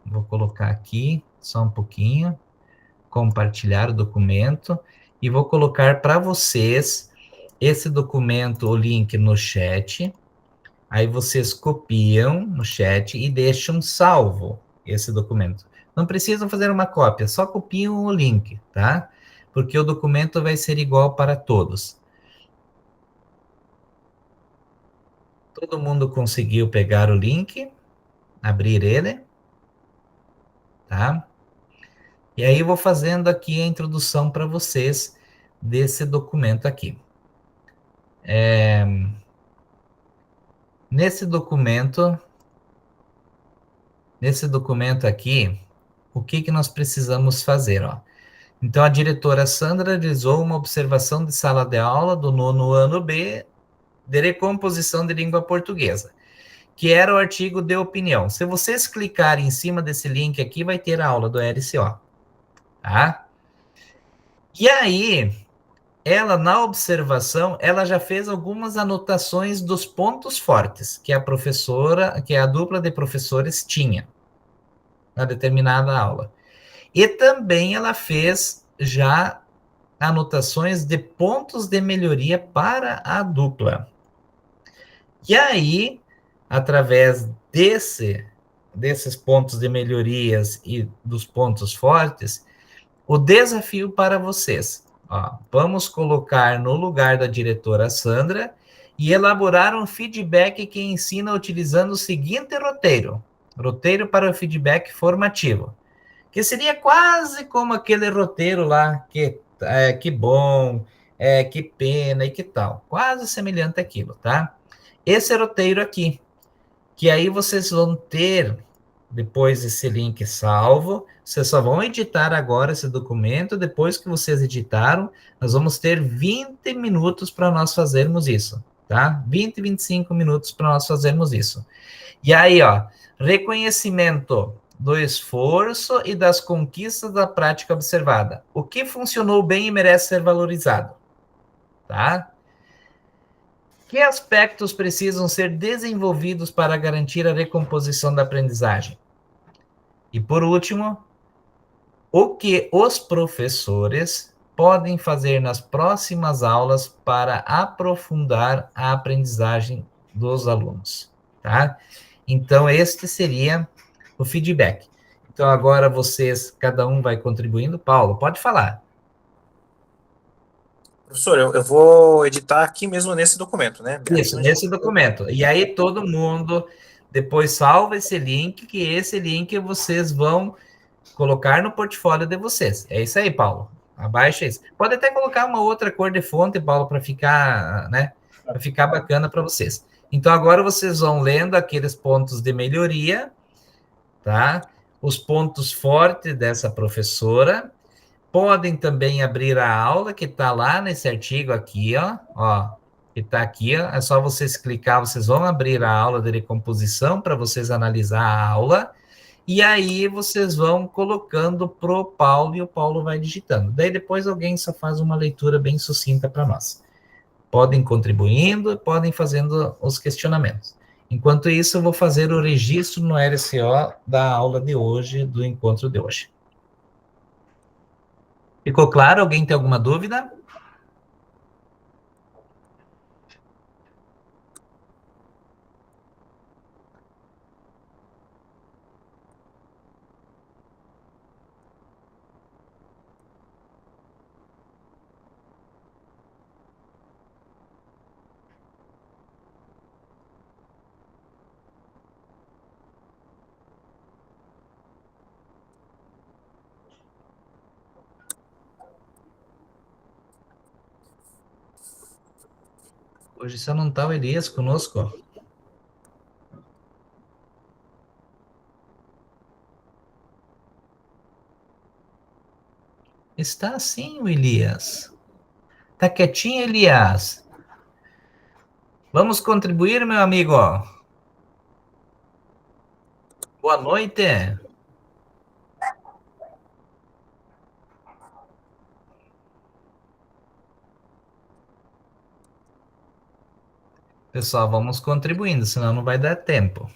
Vou colocar aqui, só um pouquinho, compartilhar o documento, e vou colocar para vocês esse documento, o link no chat, aí vocês copiam no chat e deixam salvo esse documento. Não precisam fazer uma cópia, só copiam o link, tá? Porque o documento vai ser igual para todos. Todo mundo conseguiu pegar o link, abrir ele, tá? E aí vou fazendo aqui a introdução para vocês desse documento aqui. Nesse documento aqui, o que nós precisamos fazer, ó? Então, a diretora Sandra realizou uma observação de sala de aula do 9º ano B de recomposição de língua portuguesa, que era o artigo de opinião. Se vocês clicarem em cima desse link aqui, vai ter a aula do LCO, tá? E aí, ela, na observação, ela já fez algumas anotações dos pontos fortes que a dupla de professores tinha na determinada aula. E também ela fez já anotações de pontos de melhoria para a dupla. E aí, através desses pontos de melhorias e dos pontos fortes, o desafio para vocês, ó, vamos colocar no lugar da diretora Sandra e elaborar um feedback que ensina utilizando o seguinte roteiro para o feedback formativo, que seria quase como aquele roteiro lá, que bom, que pena e que tal, quase semelhante àquilo, tá? Esse roteiro aqui, que aí vocês vão ter, depois esse link salvo, vocês só vão editar agora esse documento, depois que vocês editaram, nós vamos ter 20 minutos para nós fazermos isso, tá? 20, 25 minutos para nós fazermos isso. E aí, ó, reconhecimento do esforço e das conquistas da prática observada. O que funcionou bem e merece ser valorizado, tá? Que aspectos precisam ser desenvolvidos para garantir a recomposição da aprendizagem? E, por último, o que os professores podem fazer nas próximas aulas para aprofundar a aprendizagem dos alunos, tá? Então, este seria o feedback. Então, agora vocês, cada um vai contribuindo. Paulo, pode falar. Professor, eu vou editar aqui mesmo nesse documento, né? Isso, nesse documento. E aí todo mundo depois salva esse link, que esse link vocês vão colocar no portfólio de vocês. É isso aí, Paulo. Abaixa isso. Pode até colocar uma outra cor de fonte, Paulo, para ficar, né? Para ficar bacana para vocês. Então agora vocês vão lendo aqueles pontos de melhoria, tá? Os pontos fortes dessa professora. Podem também abrir a aula que está lá nesse artigo aqui, ó, que está aqui, ó. É só vocês clicar, vocês vão abrir a aula de decomposição para vocês analisar a aula, e aí vocês vão colocando pro Paulo e o Paulo vai digitando. Daí depois alguém só faz uma leitura bem sucinta para nós. Podem contribuindo, podem fazendo os questionamentos. Enquanto isso, eu vou fazer o registro no LCO da aula de hoje, do encontro de hoje. Ficou claro? Alguém tem alguma dúvida? Hoje só não está o Elias conosco. Está sim, o Elias. Tá quietinho, Elias? Vamos contribuir, meu amigo. Boa noite. Pessoal, vamos contribuindo, senão não vai dar tempo.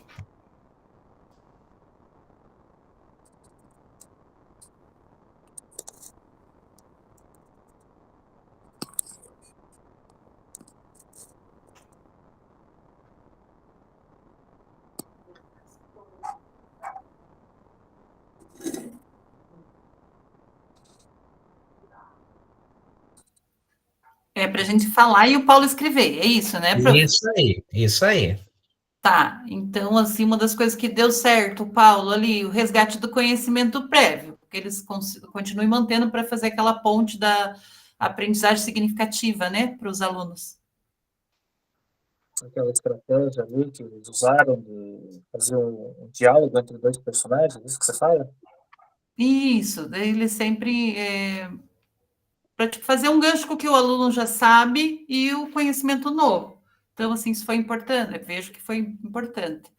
É para a gente falar e o Paulo escrever, é isso, né, prof? Isso aí, isso aí. Tá, então, assim, uma das coisas que deu certo, Paulo, ali, o resgate do conhecimento prévio, que eles continuem mantendo para fazer aquela ponte da aprendizagem significativa, né, para os alunos. Aquela estratégia ali que eles usaram de fazer um diálogo entre dois personagens, isso que você fala? Isso, daí ele sempre para fazer um gancho com o que o aluno já sabe e o conhecimento novo. Então, assim, isso foi importante, eu vejo que foi importante.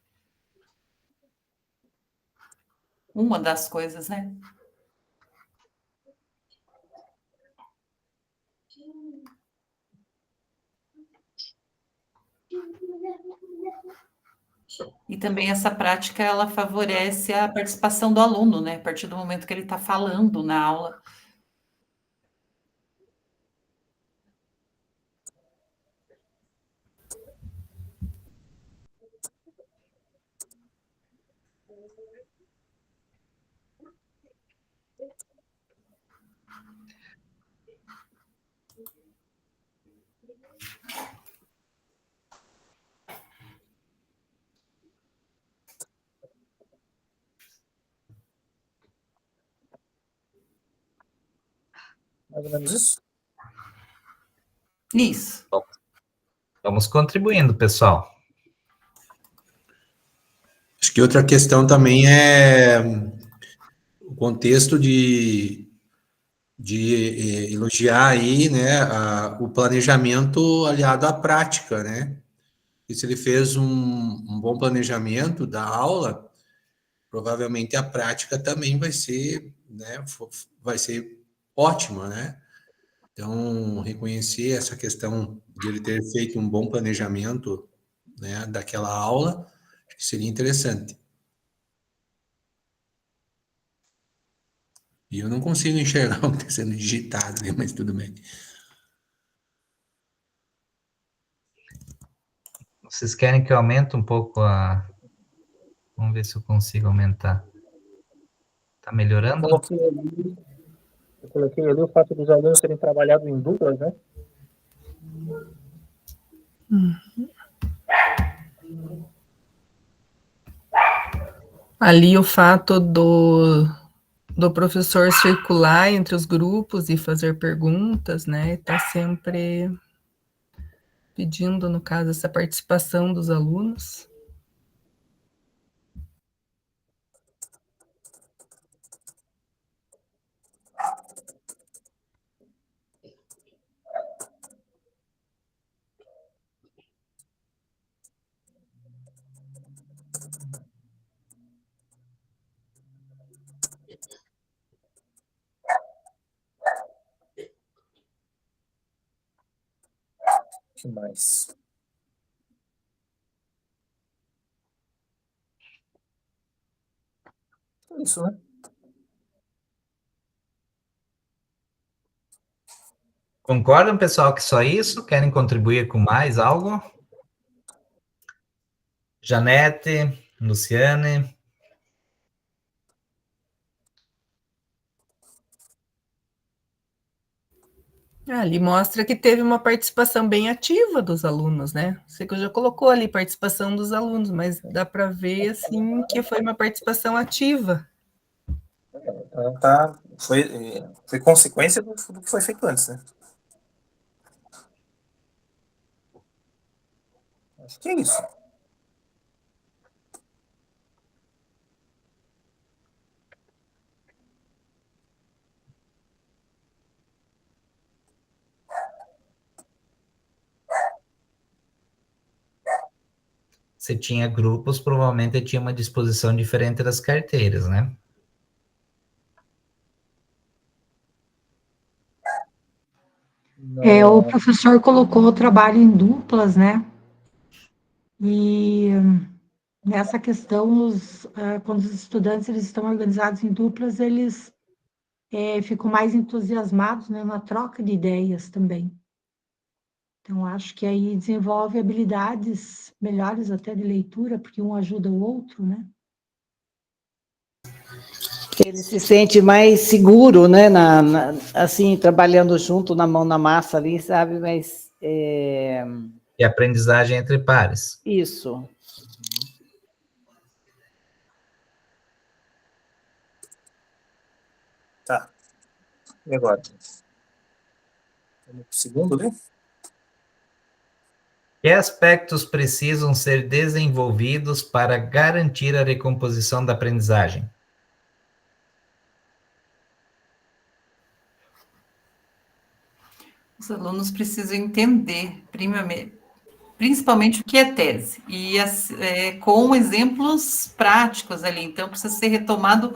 Uma das coisas, né? E também essa prática, ela favorece a participação do aluno, né? A partir do momento que ele está falando na aula. Mais ou menos isso? Isso. Vamos contribuindo, pessoal. Acho que outra questão também é o contexto de elogiar aí, né, o planejamento aliado à prática, né? E se ele fez um bom planejamento da aula, provavelmente a prática também vai ser, né, vai ser ótima, né? Então, reconhecer essa questão de ele ter feito um bom planejamento, né, daquela aula, acho que seria interessante. E eu não consigo enxergar o que está sendo digitado, né, mas tudo bem. Vocês querem que eu aumente um pouco a... Vamos ver se eu consigo aumentar. Tá melhorando? Eu coloquei ali o fato dos alunos terem trabalhado em duplas, né? Ali o fato do professor circular entre os grupos e fazer perguntas, né? Tá sempre pedindo, no caso, essa participação dos alunos. O que mais? É isso, né? Concordam, pessoal, que só isso? Querem contribuir com mais algo? Janete, Luciane? Ali mostra que teve uma participação bem ativa dos alunos, né? Você já colocou ali participação dos alunos, mas dá para ver, assim, que foi uma participação ativa. Então, foi consequência do que foi feito antes, né? Acho que é isso. Se tinha grupos, provavelmente tinha uma disposição diferente das carteiras, né? O professor colocou o trabalho em duplas, né? E nessa questão, quando os estudantes eles estão organizados em duplas, eles ficam mais entusiasmados, né, na troca de ideias também. Então, acho que aí desenvolve habilidades melhores até de leitura, porque um ajuda o outro, né? Ele se sente mais seguro, né? Assim, trabalhando junto, na mão na massa ali, sabe? Mas E aprendizagem entre pares. isso. Tá. E agora? Vamos pro segundo, né? Que aspectos precisam ser desenvolvidos para garantir a recomposição da aprendizagem? Os alunos precisam entender, principalmente o que é tese, e com exemplos práticos ali, então precisa ser retomado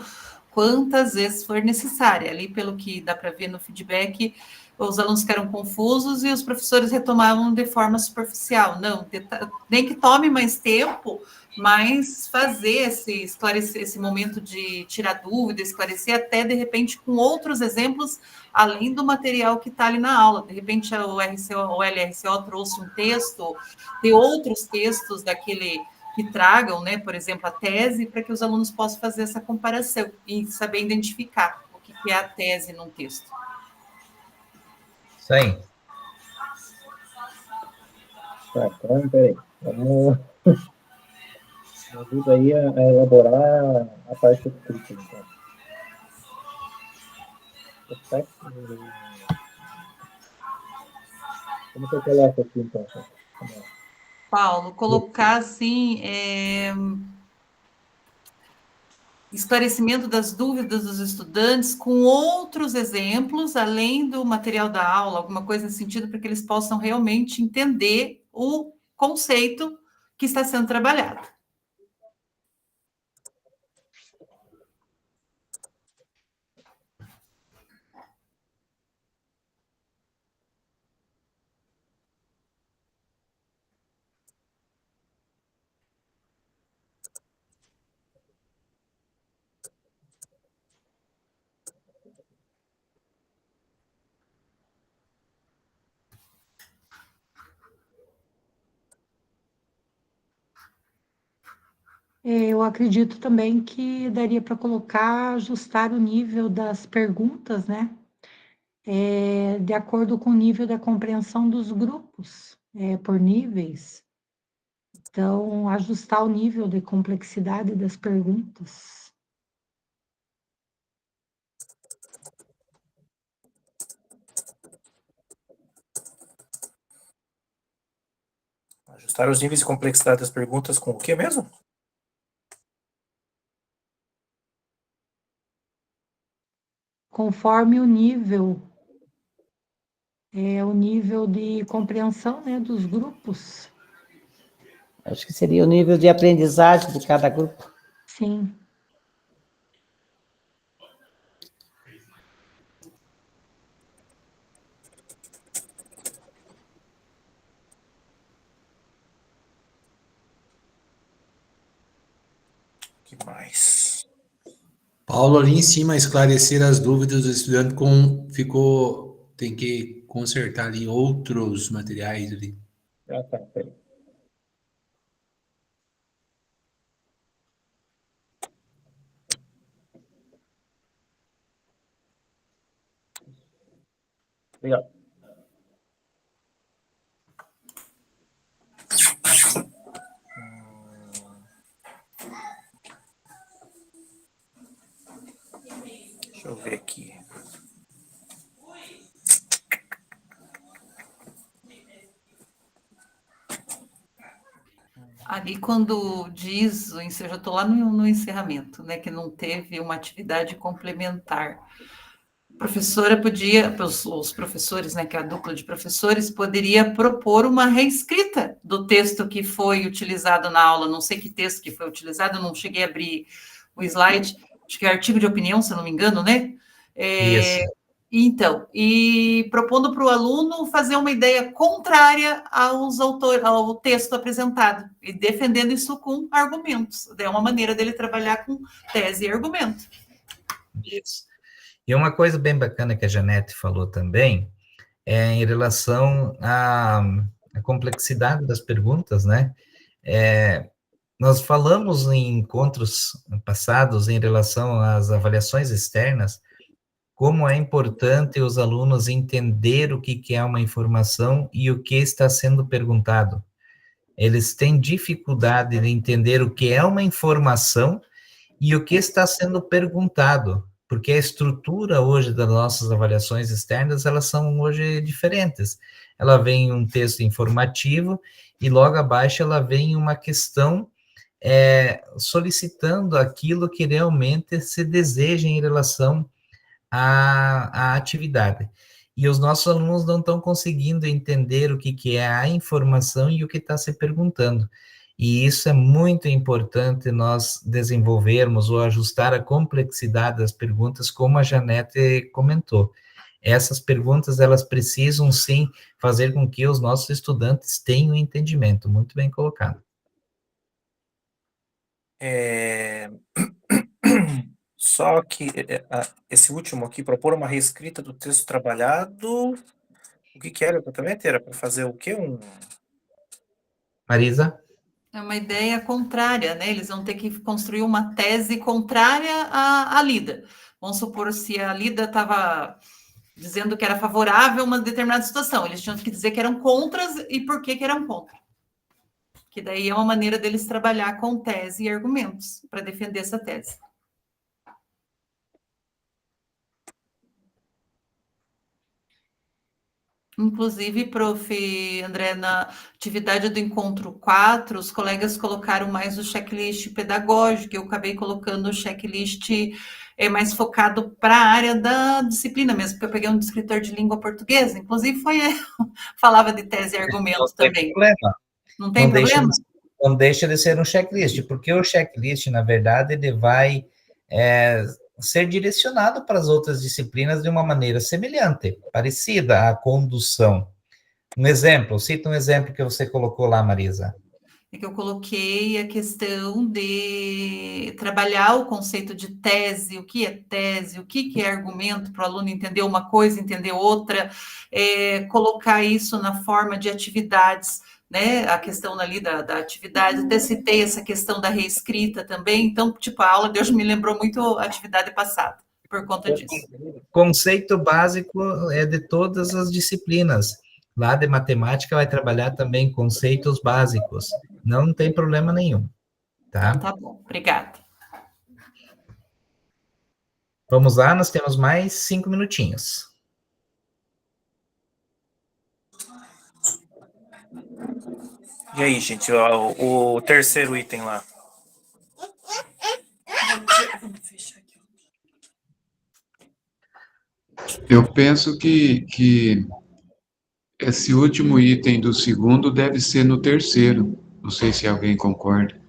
quantas vezes for necessário. Ali, pelo que dá para ver no feedback, os alunos ficaram confusos e os professores retomavam de forma superficial. Não, nem que tome mais tempo, mas fazer esclarecer esse momento de tirar dúvida, esclarecer até, de repente, com outros exemplos, além do material que está ali na aula. De repente, o LRCO trouxe um texto, de outros textos daquele que tragam, né, por exemplo, a tese, para que os alunos possam fazer essa comparação e saber identificar o que é a tese num texto. Isso aí. Tá, então, peraí. Vamos. Me ajuda aí a elaborar a parte escrita, então. Como que eu coloco aqui, então? Paulo, colocar assim, esclarecimento das dúvidas dos estudantes com outros exemplos, além do material da aula, alguma coisa nesse sentido, para que eles possam realmente entender o conceito que está sendo trabalhado. Eu acredito também que daria para colocar, ajustar o nível das perguntas, né? De acordo com o nível da compreensão dos grupos. por níveis. Então, ajustar o nível de complexidade das perguntas. Ajustar os níveis de complexidade das perguntas com o que mesmo? Conforme o nível de compreensão, né, dos grupos. Acho que seria o nível de aprendizagem de cada grupo. Sim. Que mais? Paulo, ali em cima, esclarecer as dúvidas do estudante tem que consertar ali outros materiais ali. Ah, tá, peraí. Legal. Deixa eu ver aqui. Ali, quando diz, eu já estou lá no encerramento, né, que não teve uma atividade complementar. A professora podia, os professores, né, que é a dupla de professores, poderia propor uma reescrita do texto que foi utilizado na aula. Não sei que texto que foi utilizado, eu não cheguei a abrir o slide, acho que é artigo de opinião, se eu não me engano, né? Isso. Então, e propondo para o aluno fazer uma ideia contrária ao texto apresentado, e defendendo isso com argumentos. É uma maneira dele trabalhar com tese e argumento. Isso. E uma coisa bem bacana que a Janete falou também, é em relação à complexidade das perguntas, né? Nós falamos em encontros passados em relação às avaliações externas, como é importante os alunos entender o que é uma informação e o que está sendo perguntado. Eles têm dificuldade de entender o que é uma informação e o que está sendo perguntado, porque a estrutura hoje das nossas avaliações externas, elas são hoje diferentes. Ela vem um texto informativo e logo abaixo ela vem uma questão solicitando aquilo que realmente se deseja em relação à atividade. E os nossos alunos não estão conseguindo entender o que é a informação e o que está se perguntando. E isso é muito importante nós desenvolvermos ou ajustar a complexidade das perguntas, como a Janete comentou. Essas perguntas, elas precisam, sim, fazer com que os nossos estudantes tenham entendimento. Muito bem colocado. Só que esse último aqui, propor uma reescrita do texto trabalhado, o que era exatamente? Era para fazer o quê? Marisa? É uma ideia contrária, né? Eles vão ter que construir uma tese contrária à lida. Vamos supor, se a lida estava dizendo que era favorável a uma determinada situação, eles tinham que dizer que eram contras e por que eram contra. Que daí é uma maneira deles trabalhar com tese e argumentos para defender essa tese. Inclusive, prof. André, na atividade do encontro 4, os colegas colocaram mais o checklist pedagógico, eu acabei colocando o checklist mais focado para a área da disciplina mesmo, porque eu peguei um descritor de língua portuguesa, inclusive falava de tese e argumento também. Problema. Não tem problema? Não deixa de ser um checklist, porque o checklist, na verdade, ele vai ser direcionado para as outras disciplinas de uma maneira semelhante, parecida à condução. Cita um exemplo que você colocou lá, Marisa. É que eu coloquei a questão de trabalhar o conceito de tese, o que é argumento, para o aluno entender uma coisa, entender outra, colocar isso na forma de atividades, né? A questão ali da atividade, até citei essa questão da reescrita também, então, tipo, a aula de hoje me lembrou muito a atividade passada, por conta disso. O conceito básico é de todas as disciplinas. lá de matemática vai trabalhar também conceitos básicos. Não tem problema nenhum, tá? Então, tá bom, obrigada. Vamos lá, nós temos mais 5 minutinhos. E aí, gente, o terceiro item lá. Eu penso que esse último item do segundo deve ser no terceiro. Não sei se alguém concorda.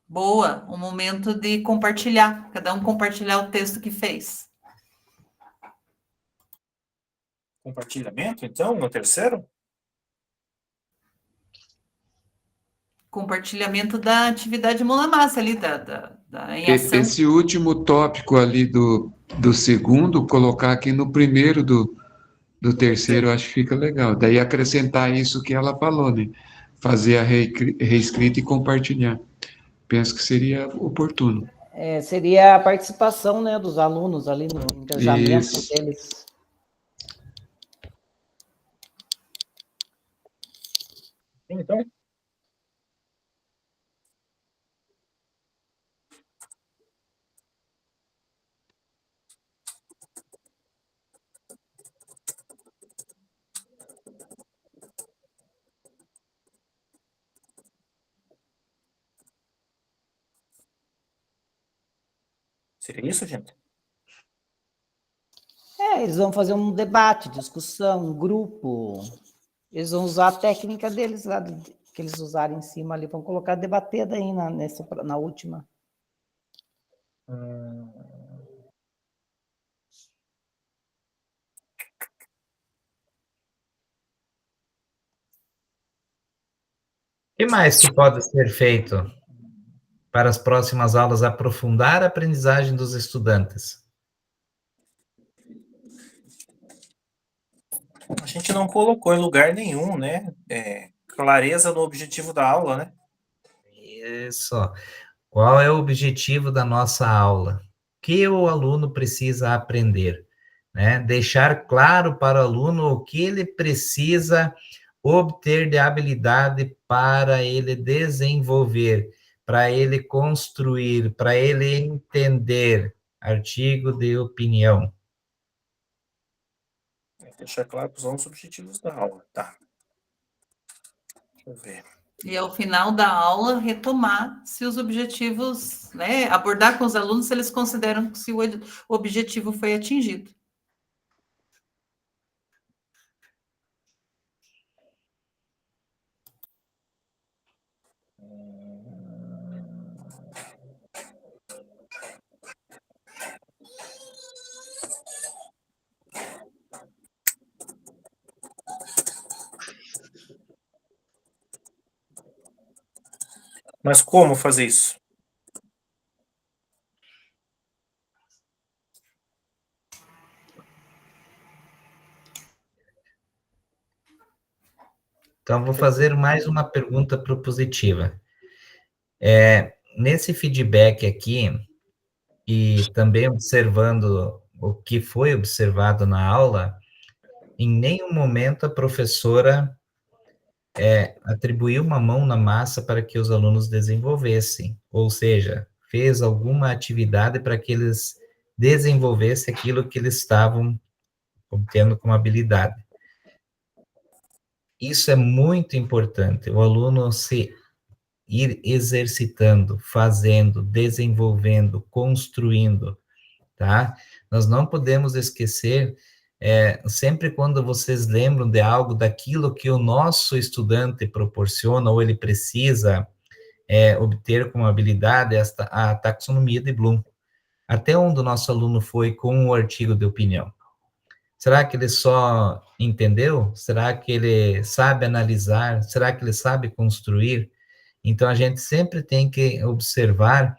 Boa, um momento de compartilhar, cada um compartilhar o texto que fez. Compartilhamento, então, no terceiro? Compartilhamento da atividade mão na massa ali, em ação. Esse último tópico ali do segundo, colocar aqui no primeiro do terceiro, eu acho que fica legal. Daí acrescentar isso que ela falou, né? Fazer a reescrita e compartilhar. Penso que seria oportuno. Seria a participação, né, dos alunos ali no engajamento Isso. deles. Então, seria isso, gente? Eles vão fazer um debate, discussão, um grupo. Eles vão usar a técnica deles lá, que eles usaram em cima ali, vão colocar debater daí na última. O que mais que pode ser feito para as próximas aulas aprofundar a aprendizagem dos estudantes? A gente não colocou em lugar nenhum, né? Clareza no objetivo da aula, né? Isso. Qual é o objetivo da nossa aula? O que o aluno precisa aprender? Né? Deixar claro para o aluno o que ele precisa obter de habilidade para ele desenvolver, para ele construir, para ele entender. Artigo de opinião. Deixar claro para os alunos os objetivos da aula, tá? Deixa eu ver. E ao final da aula, retomar se os objetivos, né, abordar com os alunos se eles consideram que se o objetivo foi atingido. Mas como fazer isso? Então, vou fazer mais uma pergunta propositiva. Nesse feedback aqui, e também observando o que foi observado na aula, em nenhum momento a professora atribuiu uma mão na massa para que os alunos desenvolvessem, ou seja, fez alguma atividade para que eles desenvolvessem aquilo que eles estavam obtendo como habilidade. Isso é muito importante, o aluno se ir exercitando, fazendo, desenvolvendo, construindo, tá? Nós não podemos esquecer, sempre quando vocês lembram de algo, daquilo que o nosso estudante proporciona, ou ele precisa obter como habilidade, a taxonomia de Bloom. Até onde o nosso aluno foi com o artigo de opinião? Será que ele só entendeu? Será que ele sabe analisar? Será que ele sabe construir? Então, a gente sempre tem que observar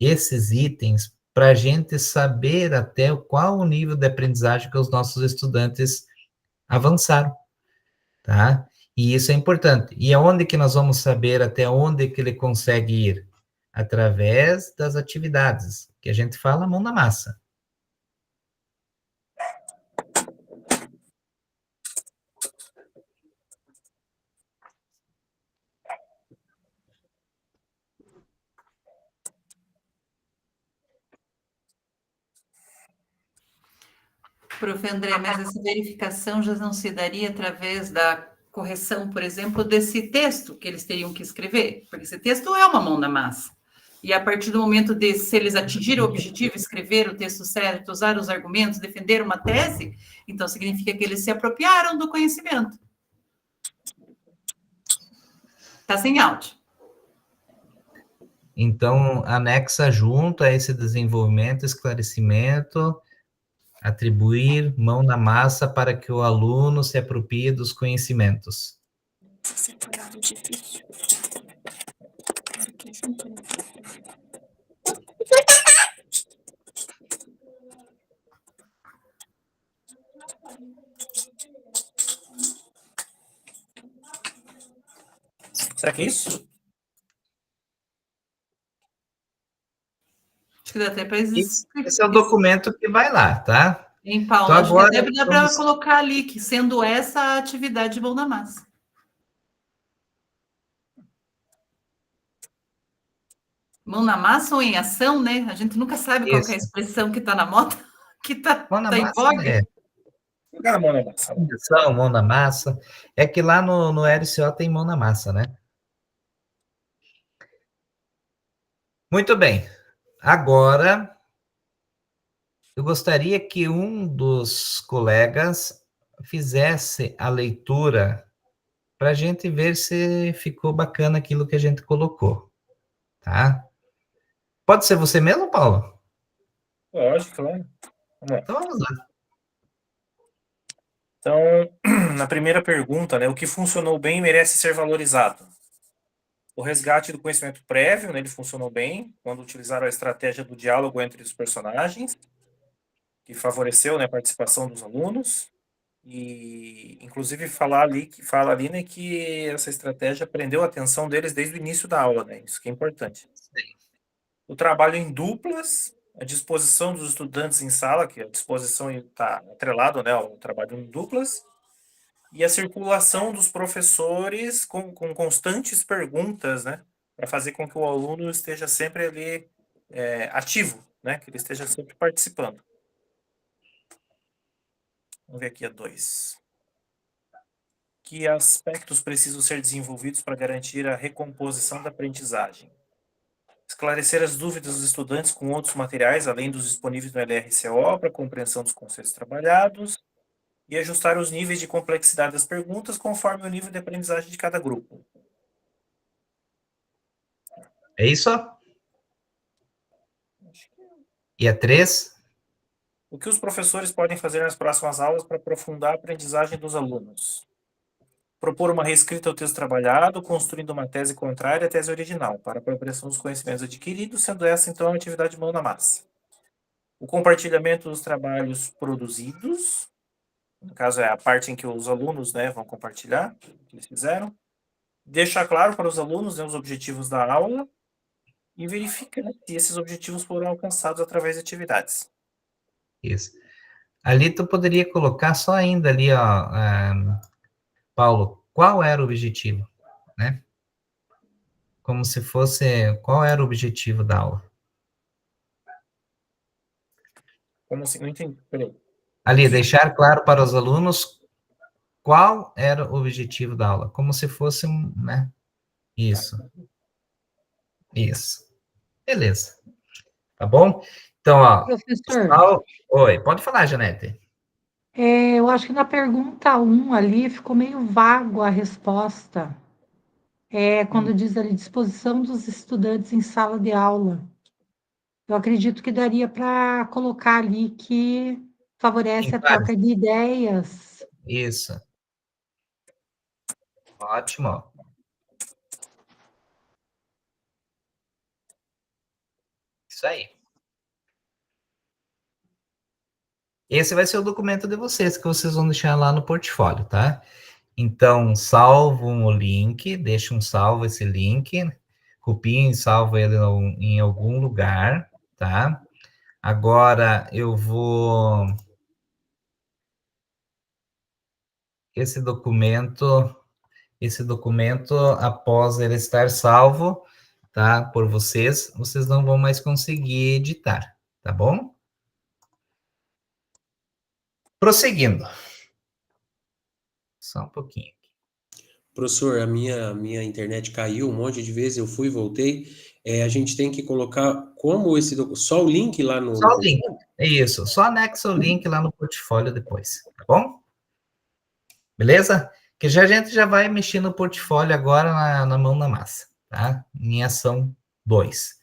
esses itens para a gente saber até qual o nível de aprendizagem que os nossos estudantes avançaram, tá? E isso é importante. E aonde que nós vamos saber até onde que ele consegue ir? Através das atividades, que a gente fala mão na massa. Prof. André, mas essa verificação já não se daria através da correção, por exemplo, desse texto que eles teriam que escrever? Porque esse texto é uma mão na massa. E a partir do momento de, se eles atingirem o objetivo, escrever o texto certo, usar os argumentos, defender uma tese, então significa que eles se apropriaram do conhecimento. Está sem áudio. Então, anexa junto a esse desenvolvimento, esclarecimento, atribuir mão na massa para que o aluno se aproprie dos conhecimentos. Será que é isso? Acho que dá até para Esse é o documento que vai lá, tá? Em Paulo, Então, acho agora, que deve dar para colocar ali, que sendo essa a atividade de mão na massa. Mão na massa ou em ação, né? A gente nunca sabe qual que é a expressão que está na moda, que está mão na em massa, voga. né? Mão na massa. Mão na massa. É que lá no RCO tem mão na massa, né? Muito bem. Agora, eu gostaria que um dos colegas fizesse a leitura para a gente ver se ficou bacana aquilo que a gente colocou, tá? Pode ser você mesmo, Paulo? Lógico, claro. Vamos lá. Então vamos lá. Então, na primeira pergunta, né, o que funcionou bem merece ser valorizado. O resgate do conhecimento prévio, né, ele funcionou bem quando utilizaram a estratégia do diálogo entre os personagens, que favoreceu, né, a participação dos alunos. E, inclusive, fala ali, né, que essa estratégia prendeu a atenção deles desde o início da aula, né? Isso que é importante. O trabalho em duplas, a disposição dos estudantes em sala, que a disposição está atrelado, né, ao trabalho em duplas, e a circulação dos professores com constantes perguntas, né, para fazer com que o aluno esteja sempre ali ativo, né, que ele esteja sempre participando. Vamos ver aqui a 2. Que aspectos precisam ser desenvolvidos para garantir a recomposição da aprendizagem? Esclarecer as dúvidas dos estudantes com outros materiais, além dos disponíveis no LRCO, para compreensão dos conceitos trabalhados, e ajustar os níveis de complexidade das perguntas conforme o nível de aprendizagem de cada grupo. É isso? E a 3? O que os professores podem fazer nas próximas aulas para aprofundar a aprendizagem dos alunos? Propor uma reescrita ao texto trabalhado, construindo uma tese contrária à tese original, para a apropriação dos conhecimentos adquiridos, sendo essa, então, a atividade de mão na massa. O compartilhamento dos trabalhos produzidos, no caso, é a parte em que os alunos, né, vão compartilhar o que eles fizeram. Deixar claro para os alunos, né, os objetivos da aula e verificar se esses objetivos foram alcançados através de atividades. Isso. Ali tu poderia colocar só ainda ali, ó, Paulo, qual era o objetivo, né? Como se fosse, qual era o objetivo da aula? Como assim? Não entendi. Peraí. Ali, deixar claro para os alunos qual era o objetivo da aula, como se fosse um, né? Isso. Isso. Beleza. Tá bom? Então, ó. Professor. Oi, pode falar, Janete. Eu acho que na pergunta 1 ali ficou meio vago a resposta. Quando diz ali, disposição dos estudantes em sala de aula. Eu acredito que daria para colocar ali que favorece a troca de ideias. Isso. Ótimo. Isso aí. Esse vai ser o documento de vocês, que vocês vão deixar lá no portfólio, tá? Então, salvam o link, deixam salvo esse link, copiem e salvam ele em algum lugar, tá? Agora, eu vou... Esse documento, após ele estar salvo, tá? Por vocês não vão mais conseguir editar, tá bom? Prosseguindo. Só um pouquinho. Professor, a minha internet caiu um monte de vezes, eu fui e voltei. A gente tem que colocar como só o link lá no... Só o link, é isso. Só anexa o link lá no portfólio depois, tá bom? Beleza? Que já a gente já vai mexer no portfólio agora na mão na massa, tá? Em ação 2.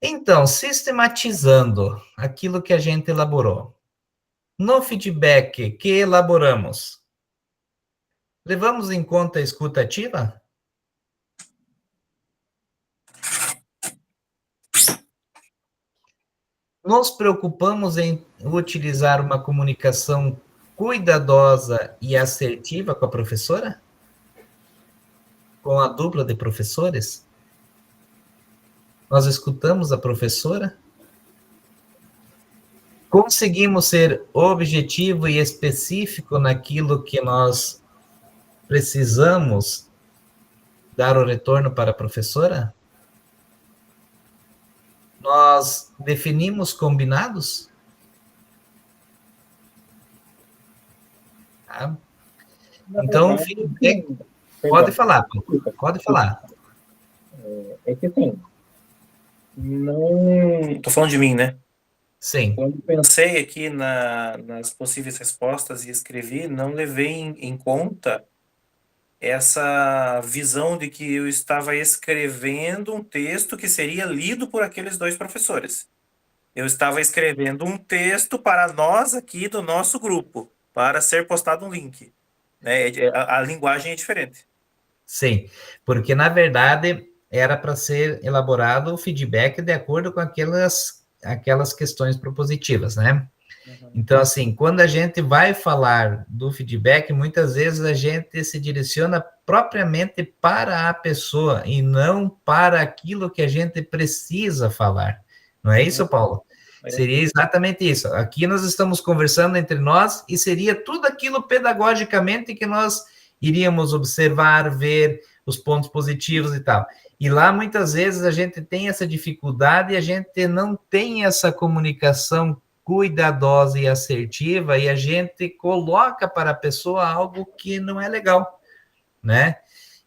Então, sistematizando aquilo que a gente elaborou. No feedback que elaboramos, levamos em conta a escuta ativa? Nos preocupamos em utilizar uma comunicação cuidadosa e assertiva com a professora? Com a dupla de professores? Nós escutamos a professora? Conseguimos ser objetivo e específico naquilo que nós precisamos dar o retorno para a professora? Nós definimos combinados? Tá? Então, feedback... Pode falar, pode falar. É que assim, não... Tô falando de mim, né? Sim. Quando Pensei aqui nas possíveis respostas e escrevi, não levei em conta essa visão de que eu estava escrevendo um texto que seria lido por aqueles dois professores. Eu estava escrevendo um texto para nós aqui do nosso grupo, para ser postado um link. Né? A linguagem é diferente. Sim, porque na verdade era para ser elaborado o feedback de acordo com aquelas questões propositivas, né? Então, assim, quando a gente vai falar do feedback, muitas vezes a gente se direciona propriamente para a pessoa e não para aquilo que a gente precisa falar. Não é isso, Paulo? Seria exatamente isso. Aqui nós estamos conversando entre nós e seria tudo aquilo pedagogicamente que nós iríamos observar, ver os pontos positivos e tal. E lá, muitas vezes, a gente tem essa dificuldade e a gente não tem essa comunicação cuidadosa e assertiva, e a gente coloca para a pessoa algo que não é legal, né?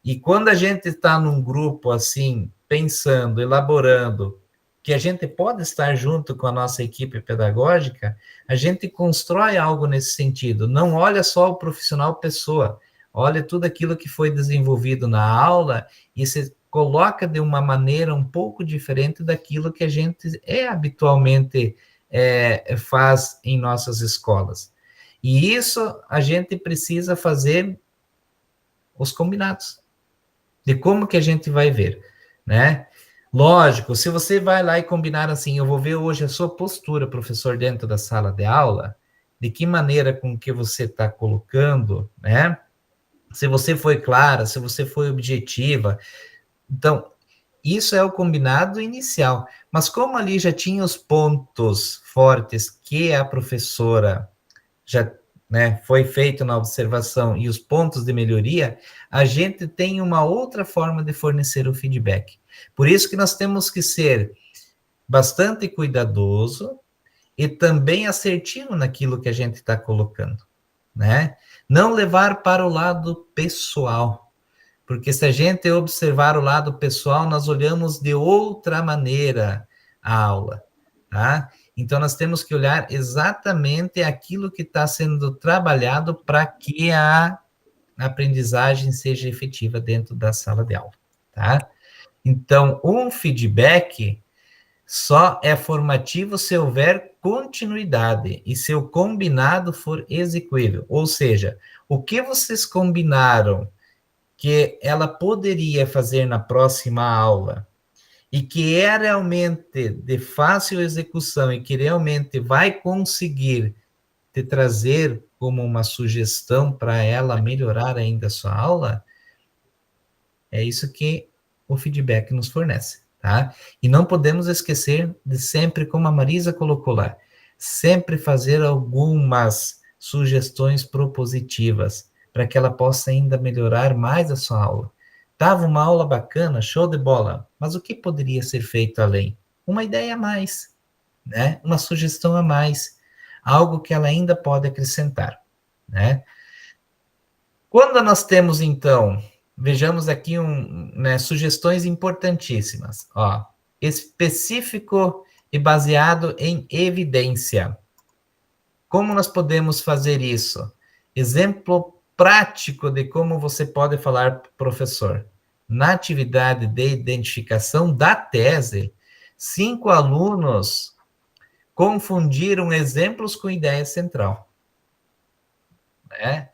E quando a gente está num grupo assim, pensando, elaborando, que a gente pode estar junto com a nossa equipe pedagógica, a gente constrói algo nesse sentido. Não olha só o profissional pessoa, olha tudo aquilo que foi desenvolvido na aula e se coloca de uma maneira um pouco diferente daquilo que a gente habitualmente faz em nossas escolas. E isso a gente precisa fazer os combinados, de como que a gente vai ver, né? Lógico, se você vai lá e combinar assim, eu vou ver hoje a sua postura, professor, dentro da sala de aula, de que maneira com que você está colocando, né? Se você foi clara, se você foi objetiva. Então, isso é o combinado inicial. Mas como ali já tinha os pontos fortes que a professora já, né, foi feito na observação e os pontos de melhoria, a gente tem uma outra forma de fornecer o feedback. Por isso que nós temos que ser bastante cuidadoso e também assertivo naquilo que a gente está colocando, né? Não levar para o lado pessoal. Porque se a gente observar o lado pessoal, nós olhamos de outra maneira a aula, tá? Então, nós temos que olhar exatamente aquilo que está sendo trabalhado para que a aprendizagem seja efetiva dentro da sala de aula, tá? Então, um feedback só é formativo se houver continuidade e se o combinado for execuível. Ou seja, o que vocês combinaram que ela poderia fazer na próxima aula e que é realmente de fácil execução e que realmente vai conseguir te trazer como uma sugestão para ela melhorar ainda a sua aula, é isso que o feedback nos fornece, tá? E não podemos esquecer de sempre, como a Marisa colocou lá, sempre fazer algumas sugestões propositivas, para que ela possa ainda melhorar mais a sua aula. Tava uma aula bacana, show de bola, mas o que poderia ser feito além? Uma ideia a mais, né? Uma sugestão a mais. algo que ela ainda pode acrescentar, né? Quando nós temos, então, vejamos aqui sugestões importantíssimas, ó, específico e baseado em evidência. Como nós podemos fazer isso? Exemplo prático de como você pode falar para o professor. Na atividade de identificação da tese, 5 alunos confundiram exemplos com ideia central, né?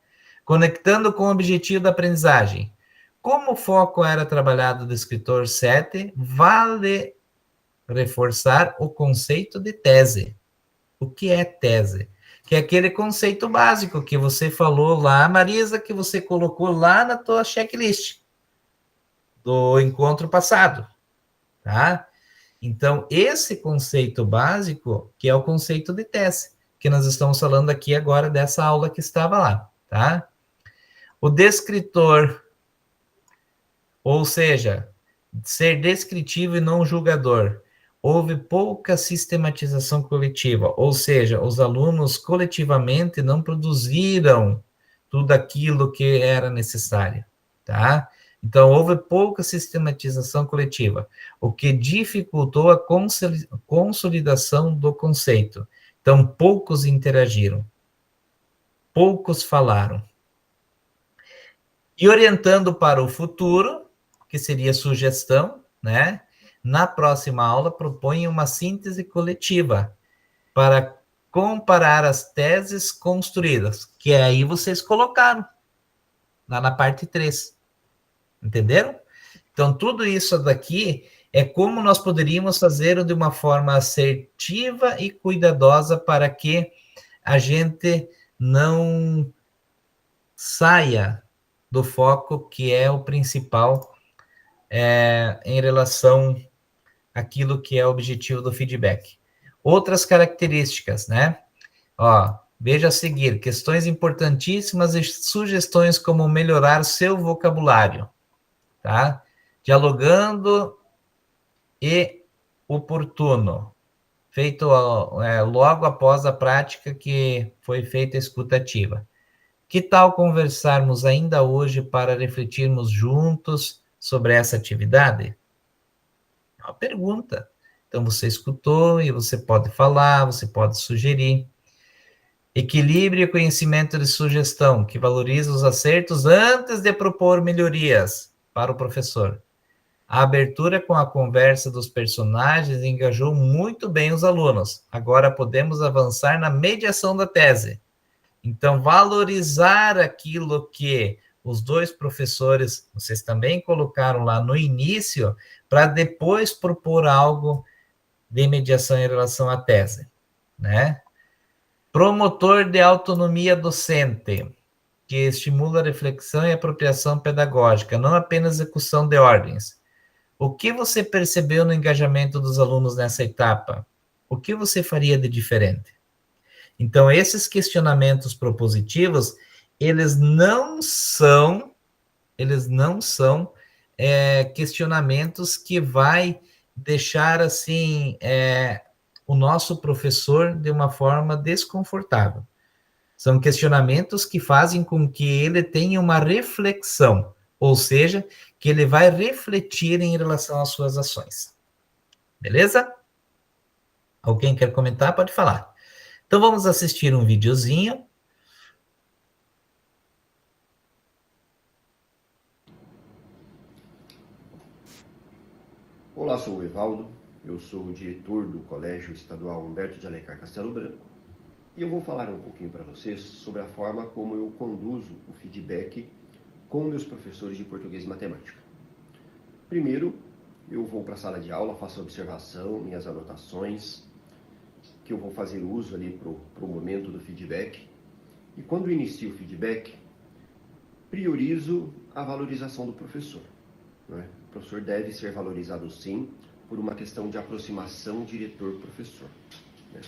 Conectando com o objetivo da aprendizagem. Como o foco era trabalhado do escritor 7, vale reforçar o conceito de tese. O que é tese? Que é aquele conceito básico que você falou lá, Marisa, que você colocou lá na tua checklist do encontro passado, tá? Então, esse conceito básico, que é o conceito de tese, que nós estamos falando aqui agora dessa aula que estava lá, tá? O descritor, ou seja, ser descritivo e não julgador. Houve pouca sistematização coletiva, ou seja, os alunos coletivamente não produziram tudo aquilo que era necessário, tá? Então, houve pouca sistematização coletiva, o que dificultou a consolidação do conceito. Então, poucos interagiram, poucos falaram. E orientando para o futuro, que seria sugestão, né? Na próxima aula, propõe uma síntese coletiva para comparar as teses construídas, que aí vocês colocaram, lá na parte 3. Entenderam? Então, tudo isso daqui é como nós poderíamos fazer de uma forma assertiva e cuidadosa para que a gente não saia do foco que é o principal em relação àquilo que é o objetivo do feedback. Outras características, né? Ó, veja a seguir, questões importantíssimas e sugestões como melhorar seu vocabulário, tá? Dialogando e oportuno, feito logo após a prática que foi feita a escutativa. Que tal conversarmos ainda hoje para refletirmos juntos sobre essa atividade? É uma pergunta. Então, você escutou e você pode falar, você pode sugerir. Equilíbrio e conhecimento de sugestão, que valoriza os acertos antes de propor melhorias para o professor. A abertura com a conversa dos personagens engajou muito bem os alunos. Agora podemos avançar na mediação da tese. Então, valorizar aquilo que os 2 professores, vocês também colocaram lá no início, para depois propor algo de mediação em relação à tese, né? Promotor de autonomia docente, que estimula a reflexão e apropriação pedagógica, não apenas execução de ordens. O que você percebeu no engajamento dos alunos nessa etapa? O que você faria de diferente? Então, esses questionamentos propositivos, eles não são questionamentos que vai deixar, assim, o nosso professor de uma forma desconfortável. São questionamentos que fazem com que ele tenha uma reflexão, ou seja, que ele vai refletir em relação às suas ações. Beleza? Alguém quer comentar? Pode falar. Então, vamos assistir um videozinho. Olá, sou o Evaldo, eu sou o diretor do Colégio Estadual Humberto de Alencar Castelo Branco e eu vou falar um pouquinho para vocês sobre a forma como eu conduzo o feedback com meus professores de português e matemática. Primeiro, eu vou para a sala de aula, faço a observação, minhas anotações, que eu vou fazer uso ali para o momento do feedback. E quando inicio o feedback, priorizo a valorização do professor, né? O professor deve ser valorizado sim, por uma questão de aproximação diretor-professor, né?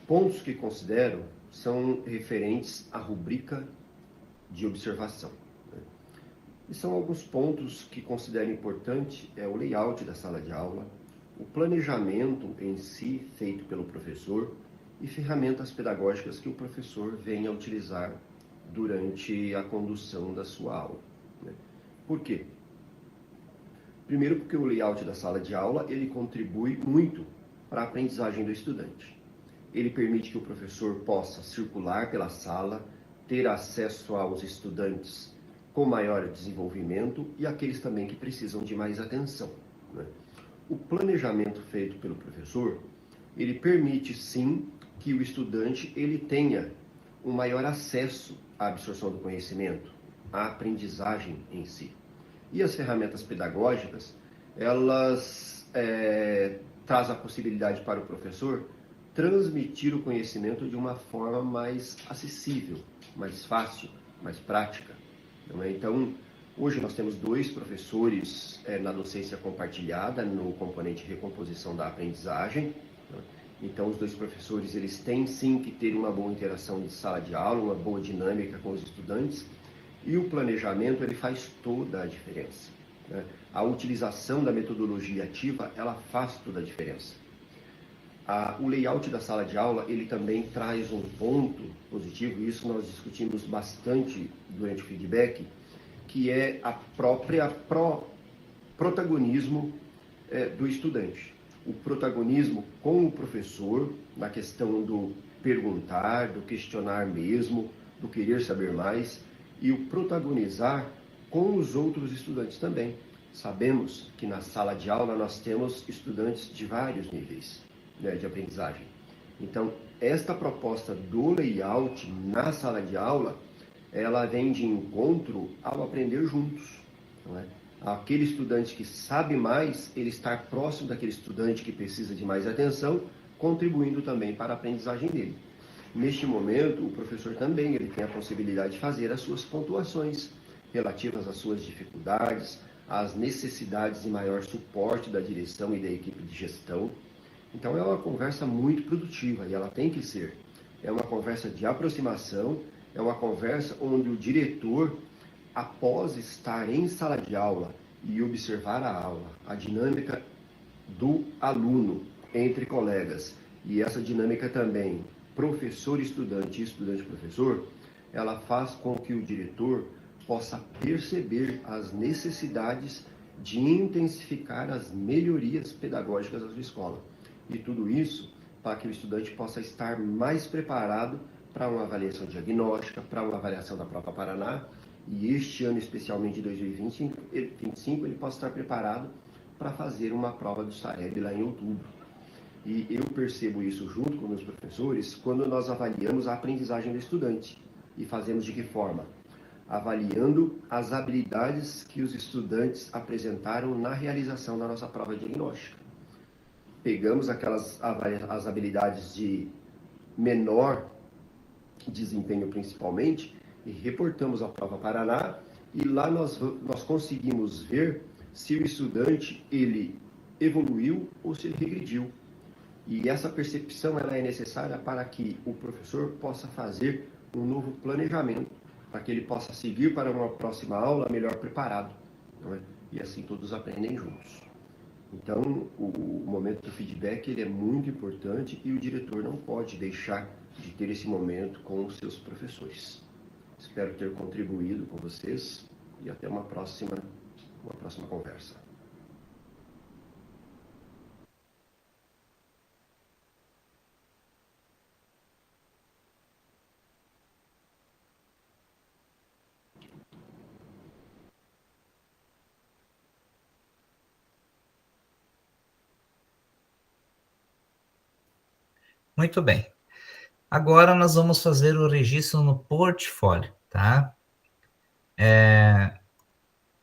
Pontos que considero são referentes à rubrica de observação, né? E são alguns pontos que considero importante, o layout da sala de aula, o planejamento em si feito pelo professor e ferramentas pedagógicas que o professor venha a utilizar durante a condução da sua aula, né? Por quê? Primeiro, porque o layout da sala de aula ele contribui muito para a aprendizagem do estudante. Ele permite que o professor possa circular pela sala, ter acesso aos estudantes com maior desenvolvimento e aqueles também que precisam de mais atenção, né? O planejamento feito pelo professor, ele permite sim que o estudante ele tenha um maior acesso à absorção do conhecimento, à aprendizagem em si. E as ferramentas pedagógicas, elas trazem a possibilidade para o professor transmitir o conhecimento de uma forma mais acessível, mais fácil, mais prática. Então, hoje nós temos 2 professores na docência compartilhada, no componente recomposição da aprendizagem. Então, os 2 professores, eles têm sim que ter uma boa interação de sala de aula, uma boa dinâmica com os estudantes, e o planejamento, ele faz toda a diferença, né? A utilização da metodologia ativa, ela faz toda a diferença. O layout da sala de aula, ele também traz um ponto positivo, e isso nós discutimos bastante durante o feedback, que é a própria protagonismo do estudante. O protagonismo com o professor, na questão do perguntar, do questionar mesmo, do querer saber mais, e o protagonizar com os outros estudantes também. Sabemos que na sala de aula nós temos estudantes de vários níveis, né, de aprendizagem. Então, esta proposta do layout na sala de aula, ela vem de encontro ao aprender juntos, não é? Aquele estudante que sabe mais, ele estar próximo daquele estudante que precisa de mais atenção, contribuindo também para a aprendizagem dele. Neste momento, o professor também ele tem a possibilidade de fazer as suas pontuações relativas às suas dificuldades, às necessidades de maior suporte da direção e da equipe de gestão. Então, é uma conversa muito produtiva, e ela tem que ser. É uma conversa de aproximação, é uma conversa onde o diretor, após estar em sala de aula e observar a aula, a dinâmica do aluno entre colegas, e essa dinâmica também professor-estudante e estudante-professor, ela faz com que o diretor possa perceber as necessidades de intensificar as melhorias pedagógicas da sua escola. E tudo isso para que o estudante possa estar mais preparado para uma avaliação diagnóstica, para uma avaliação da prova Paraná, e este ano, especialmente 2025, ele possa estar preparado para fazer uma prova do SAEB lá em outubro. E eu percebo isso junto com meus professores quando nós avaliamos a aprendizagem do estudante. E fazemos de que forma? Avaliando as habilidades que os estudantes apresentaram na realização da nossa prova diagnóstica. Pegamos as habilidades de menor desempenho principalmente, e reportamos a prova Paraná, e lá nós conseguimos ver se o estudante ele evoluiu ou se ele regrediu. E essa percepção ela é necessária para que o professor possa fazer um novo planejamento, para que ele possa seguir para uma próxima aula melhor preparado, não é? E assim todos aprendem juntos. Então, o momento do feedback ele é muito importante, e o diretor não pode deixar de ter esse momento com os seus professores. Espero ter contribuído com vocês, e até uma próxima conversa. Muito bem. Agora nós vamos fazer o registro no portfólio, tá?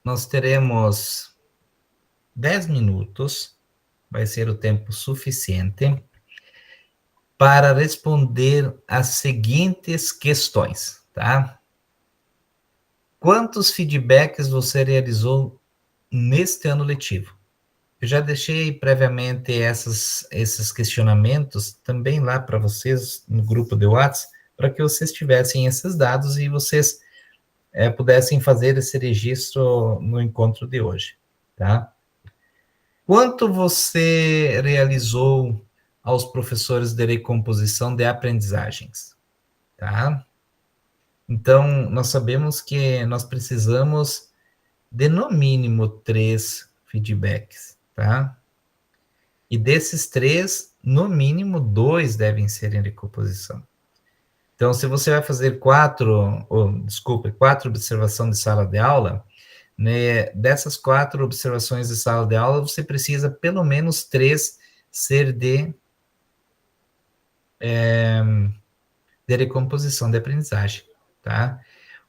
Nós teremos 10 minutos, vai ser o tempo suficiente, para responder as seguintes questões, tá? Quantos feedbacks você realizou neste ano letivo? Eu já deixei previamente esses questionamentos também lá para vocês no grupo de WhatsApp, para que vocês tivessem esses dados e vocês pudessem fazer esse registro no encontro de hoje, tá? Quanto você realizou aos professores de recomposição de aprendizagens, tá? Então, nós sabemos que nós precisamos de, no mínimo, 3 feedbacks, tá? E desses 3, no mínimo, 2 devem ser em recomposição. Então, se você vai fazer 4 observações de sala de aula, né, dessas 4 observações de sala de aula, você precisa pelo menos 3 ser de recomposição de aprendizagem, tá?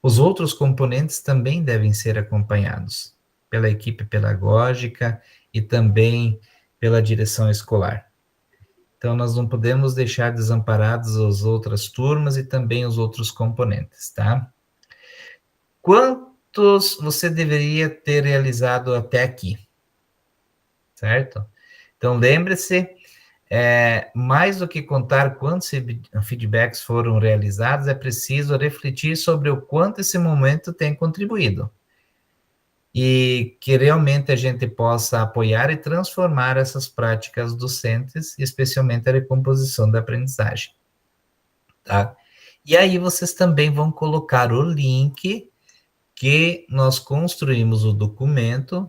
Os outros componentes também devem ser acompanhados pela equipe pedagógica e também pela direção escolar. Então, nós não podemos deixar desamparados as outras turmas e também os outros componentes, tá? Quantos você deveria ter realizado até aqui? Certo? Então, lembre-se, mais do que contar quantos feedbacks foram realizados, é preciso refletir sobre o quanto esse momento tem contribuído. E que realmente a gente possa apoiar e transformar essas práticas docentes, especialmente a recomposição da aprendizagem. Tá? E aí vocês também vão colocar o link que nós construímos o documento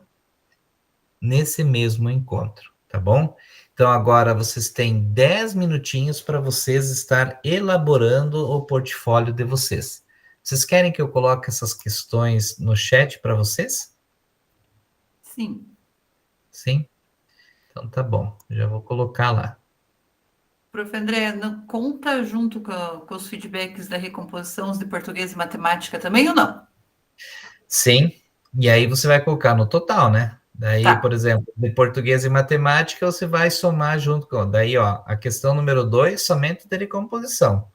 nesse mesmo encontro, tá bom? Então, agora vocês têm 10 minutinhos para vocês estar elaborando o portfólio de vocês. Vocês querem que eu coloque essas questões no chat para vocês? Sim. Sim? Então, tá bom. Já vou colocar lá. Prof. André, não conta junto com os feedbacks da recomposição os de português e matemática também ou não? Sim. E aí você vai colocar no total, né? Daí, Tá. por exemplo, de português e matemática, você vai somar junto com... Daí, ó, a questão número 2, somente de recomposição.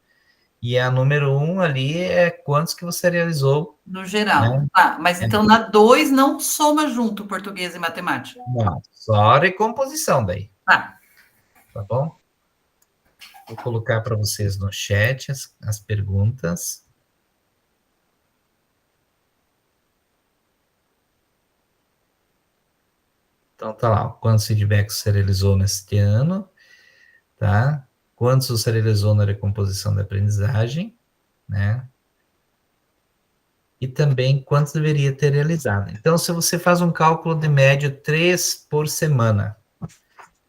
E a número 1 ali é quantos que você realizou. No geral. Né? Tá, mas então na 2 não soma junto português e matemática? Não, só recomposição daí. Tá. Tá bom? Vou colocar para vocês no chat as perguntas. Então, tá lá, quantos feedbacks você realizou neste ano, tá? Quantos você realizou na recomposição da aprendizagem, né? E também quantos deveria ter realizado. Então, se você faz um cálculo de média 3 por semana,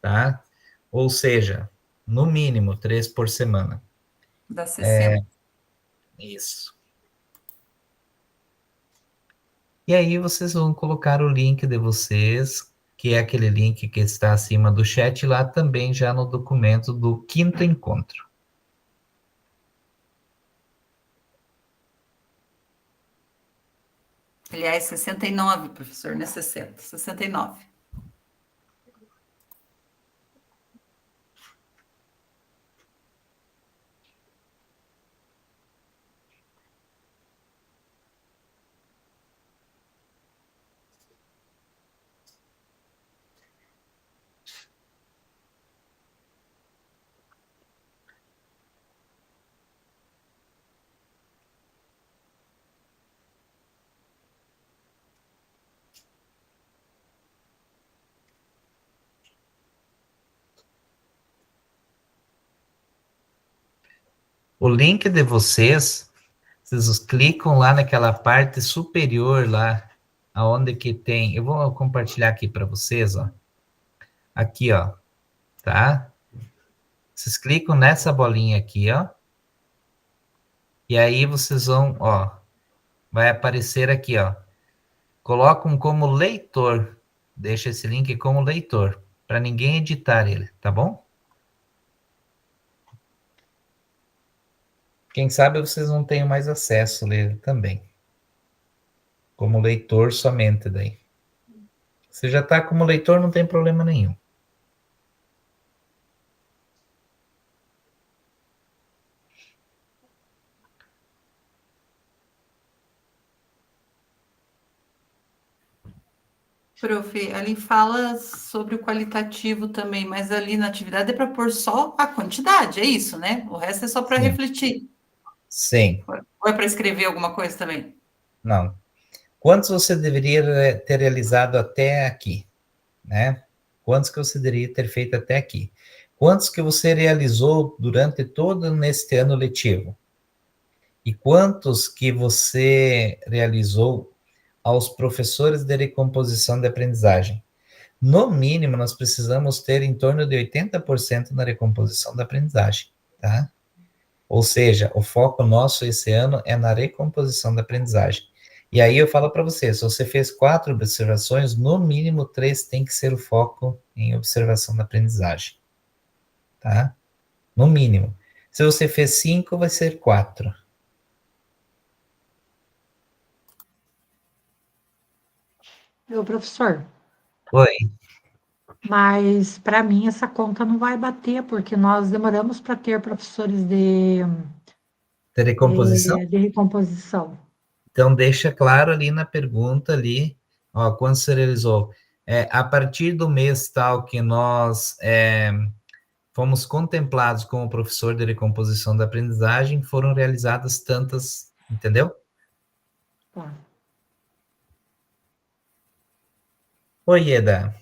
tá? Ou seja, no mínimo 3 por semana. Dá 60. Isso. E aí vocês vão colocar o link de vocês, que é aquele link que está acima do chat, lá também já no documento do 5º encontro. Aliás, 69, professor, não é 60, 69. O link de vocês clicam lá naquela parte superior lá, aonde que tem, eu vou compartilhar aqui para vocês, ó. Aqui, ó, tá? Vocês clicam nessa bolinha aqui, ó. E aí vocês vão, ó, vai aparecer aqui, ó. Colocam como leitor, deixa esse link como leitor, para ninguém editar ele, tá bom? Quem sabe vocês não tenham mais acesso a ele também. Como leitor somente daí. Você já está como leitor, não tem problema nenhum. Prof, ali fala sobre o qualitativo também, mas ali na atividade é para pôr só a quantidade, é isso, né? O resto é só para refletir. Sim. Ou é para escrever alguma coisa também? Não. Quantos você deveria ter realizado até aqui, né? Quantos que você deveria ter feito até aqui? Quantos que você realizou durante todo neste ano letivo? E quantos que você realizou aos professores de recomposição de aprendizagem? No mínimo, nós precisamos ter em torno de 80% na recomposição da aprendizagem, tá? Ou seja, o foco nosso esse ano é na recomposição da aprendizagem. E aí eu falo para você, se você fez 4 observações, no mínimo 3 tem que ser o foco em observação da aprendizagem, tá? No mínimo. Se você fez 5, vai ser 4. Meu professor, Oi, mas para mim essa conta não vai bater, porque nós demoramos para ter professores de recomposição? de recomposição. Então, deixa claro ali na pergunta ali, ó, quando você realizou. A partir do mês tal que nós fomos contemplados como professor de recomposição da aprendizagem, foram realizadas tantas, entendeu? Tá. Oi, Eda.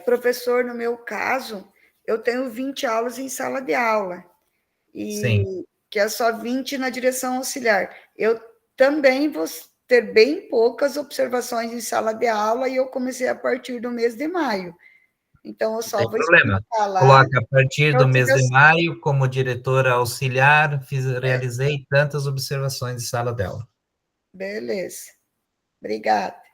Professor, no meu caso, eu tenho 20 aulas em sala de aula, Sim. e que é só 20 na direção auxiliar. Eu também vou ter bem poucas observações em sala de aula, e eu comecei a partir do mês de maio. Então, eu só Tem vou problema. explicar lá. Coloca a partir do mês de maio, como diretora auxiliar, realizei tantas observações de sala de aula. Beleza. Obrigada.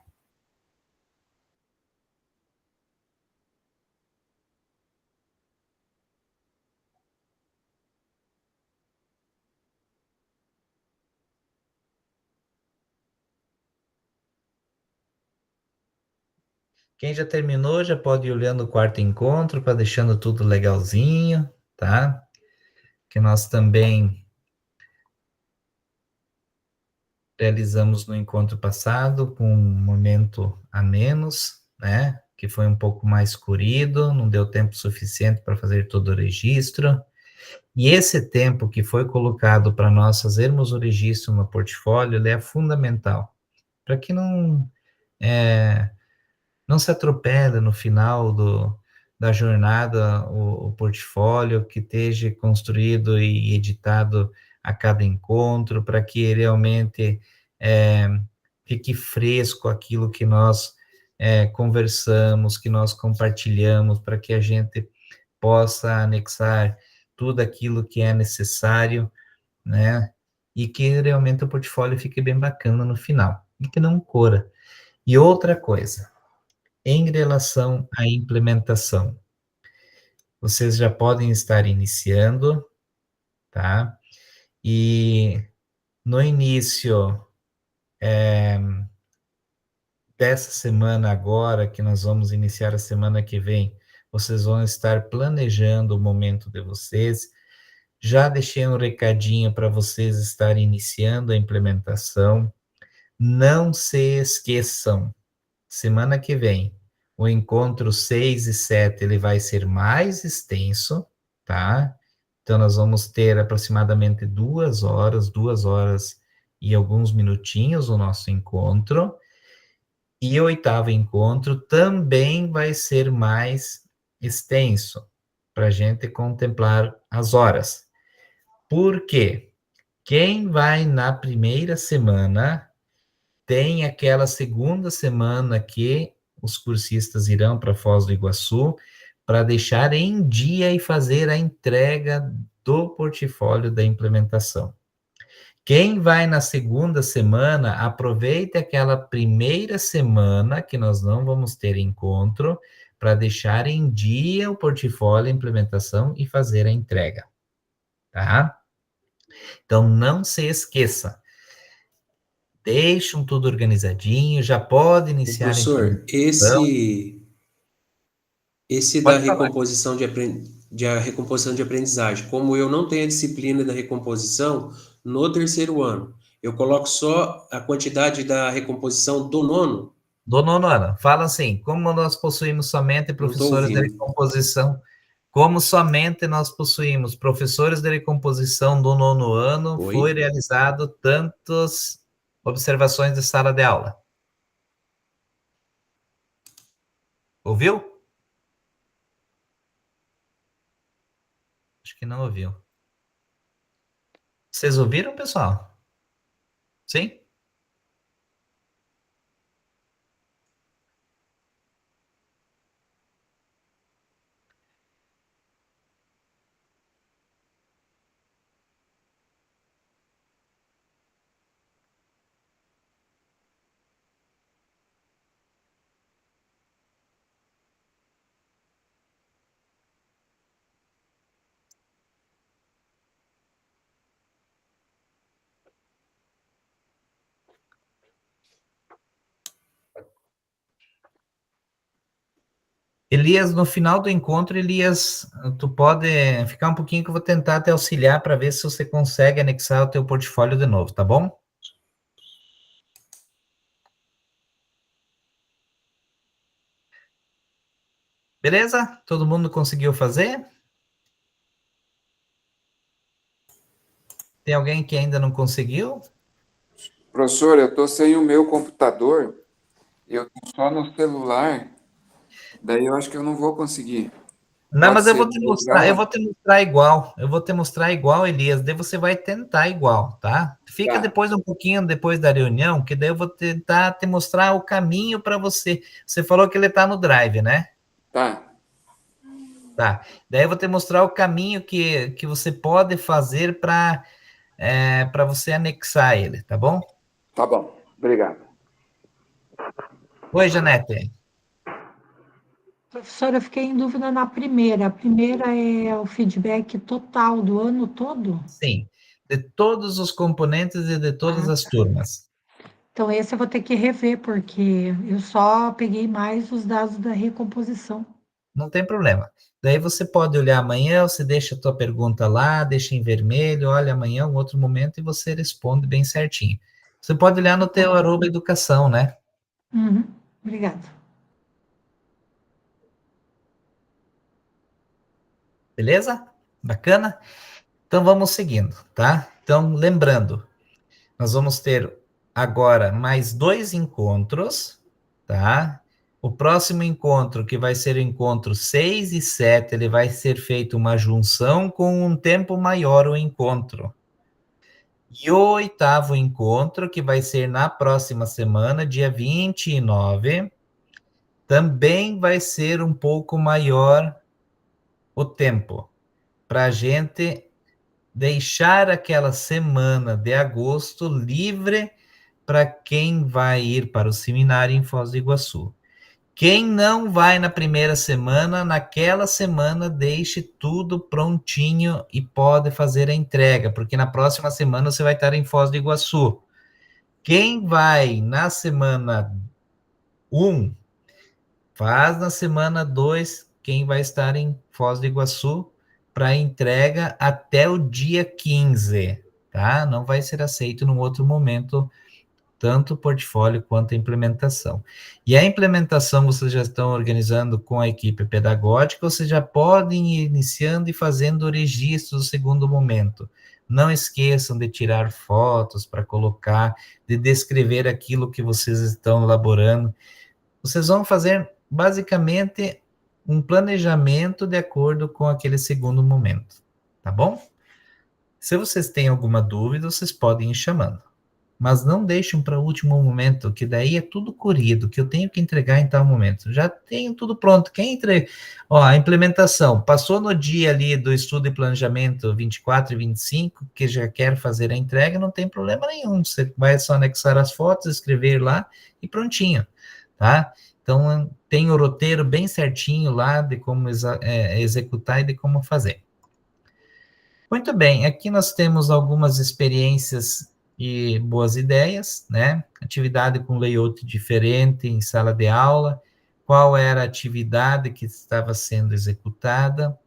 Quem já terminou já pode ir olhando o quarto encontro para deixando tudo legalzinho, tá? Que nós também realizamos no encontro passado com um momento a menos, né? Que foi um pouco mais corrido, não deu tempo suficiente para fazer todo o registro. E esse tempo que foi colocado para nós fazermos o registro no portfólio, ele é fundamental, para que não se atropela no final da jornada o portfólio, que esteja construído e editado a cada encontro, para que realmente fique fresco aquilo que nós conversamos, que nós compartilhamos, para que a gente possa anexar tudo aquilo que é necessário, né? E que realmente o portfólio fique bem bacana no final, e que não corra. E outra coisa, em relação à implementação, vocês já podem estar iniciando, tá? E no início dessa semana agora, que nós vamos iniciar a semana que vem, vocês vão estar planejando o momento de vocês. Já deixei um recadinho para vocês estarem iniciando a implementação. Não se esqueçam, semana que vem, o encontro 6 e 7, ele vai ser mais extenso, tá? Então, nós vamos ter aproximadamente 2 horas e alguns minutinhos o nosso encontro. E o 8º encontro também vai ser mais extenso, para a gente contemplar as horas. Por quê? Quem vai na primeira semana tem aquela segunda semana que os cursistas irão para Foz do Iguaçu para deixar em dia e fazer a entrega do portfólio da implementação. Quem vai na segunda semana, aproveite aquela primeira semana que nós não vamos ter encontro para deixar em dia o portfólio, a implementação e fazer a entrega, tá? Então, não se esqueça, deixam tudo organizadinho, já pode iniciar a Professor, implementação. esse da Pode falar. recomposição a recomposição de aprendizagem, como eu não tenho a disciplina da recomposição no terceiro ano, eu coloco só a quantidade da recomposição do nono? Do nono ano, fala assim, como nós possuímos somente Não estou professores de ouvindo. recomposição, como somente nós possuímos professores de recomposição do nono ano, Oi? foi realizado tantas observações de sala de aula. Ouviu? que não ouviu. Vocês ouviram, pessoal? Sim? Elias, no final do encontro, Elias, tu pode ficar um pouquinho que eu vou tentar te auxiliar para ver se você consegue anexar o teu portfólio de novo, tá bom? Beleza? Todo mundo conseguiu fazer? Tem alguém que ainda não conseguiu? Professor, eu estou sem o meu computador, eu estou só no celular, daí eu acho que eu não vou conseguir. Não, Pode mas eu ser vou te mostrar, eu outra vou te mostrar igual. Eu vou te mostrar igual, Elias. Daí você vai tentar igual, tá? Fica Tá. depois um pouquinho depois da reunião, que daí eu vou tentar te mostrar o caminho para você. Você falou que ele está no Drive, né? Tá. Tá. Daí eu vou te mostrar o caminho que você pode fazer para você anexar ele, tá bom? Tá bom. Obrigado. Oi, Janete. Professora, eu fiquei em dúvida na primeira. A primeira é o feedback total do ano todo? Sim. De todos os componentes e de todas Ah, as turmas. então esse eu vou ter que rever, porque eu só peguei mais os dados da recomposição. Não tem problema. Daí você pode olhar amanhã, você deixa a tua pergunta lá, deixa em vermelho, olha amanhã, um outro momento, e você responde bem certinho. Você pode olhar no teu @educação, né? Uhum, obrigada. Beleza? Bacana? Então vamos seguindo, tá? Então, lembrando, nós vamos ter agora mais 2 encontros, tá? O próximo encontro, que vai ser o encontro 6 e 7, ele vai ser feito uma junção com um tempo maior o encontro. E o 8º encontro, que vai ser na próxima semana, dia 29, também vai ser um pouco maior o tempo, para a gente deixar aquela semana de agosto livre para quem vai ir para o seminário em Foz do Iguaçu. Quem não vai na primeira semana, naquela semana deixe tudo prontinho e pode fazer a entrega, porque na próxima semana você vai estar em Foz do Iguaçu. Quem vai na semana 1, faz na semana 2, quem vai estar em Foz do Iguaçu para entrega até o dia 15, tá? Não vai ser aceito num outro momento, tanto o portfólio quanto a implementação. E a implementação vocês já estão organizando com a equipe pedagógica, vocês já podem ir iniciando e fazendo o registro do segundo momento. Não esqueçam de tirar fotos para colocar, de descrever aquilo que vocês estão elaborando. Vocês vão fazer, basicamente, um planejamento de acordo com aquele segundo momento, tá bom? Se vocês têm alguma dúvida, vocês podem ir chamando. Mas não deixem para o último momento, que daí é tudo corrido, que eu tenho que entregar em tal momento. Já tenho tudo pronto. Quem entrega? Ó, a implementação. Passou no dia ali do estudo e planejamento 24 e 25, que já quer fazer a entrega, não tem problema nenhum. Você vai só anexar as fotos, escrever lá e prontinho, tá? Então, tem o roteiro bem certinho lá de como executar e de como fazer. Muito bem, aqui nós temos algumas experiências e boas ideias, né? Atividade com layout diferente em sala de aula, qual era a atividade que estava sendo executada,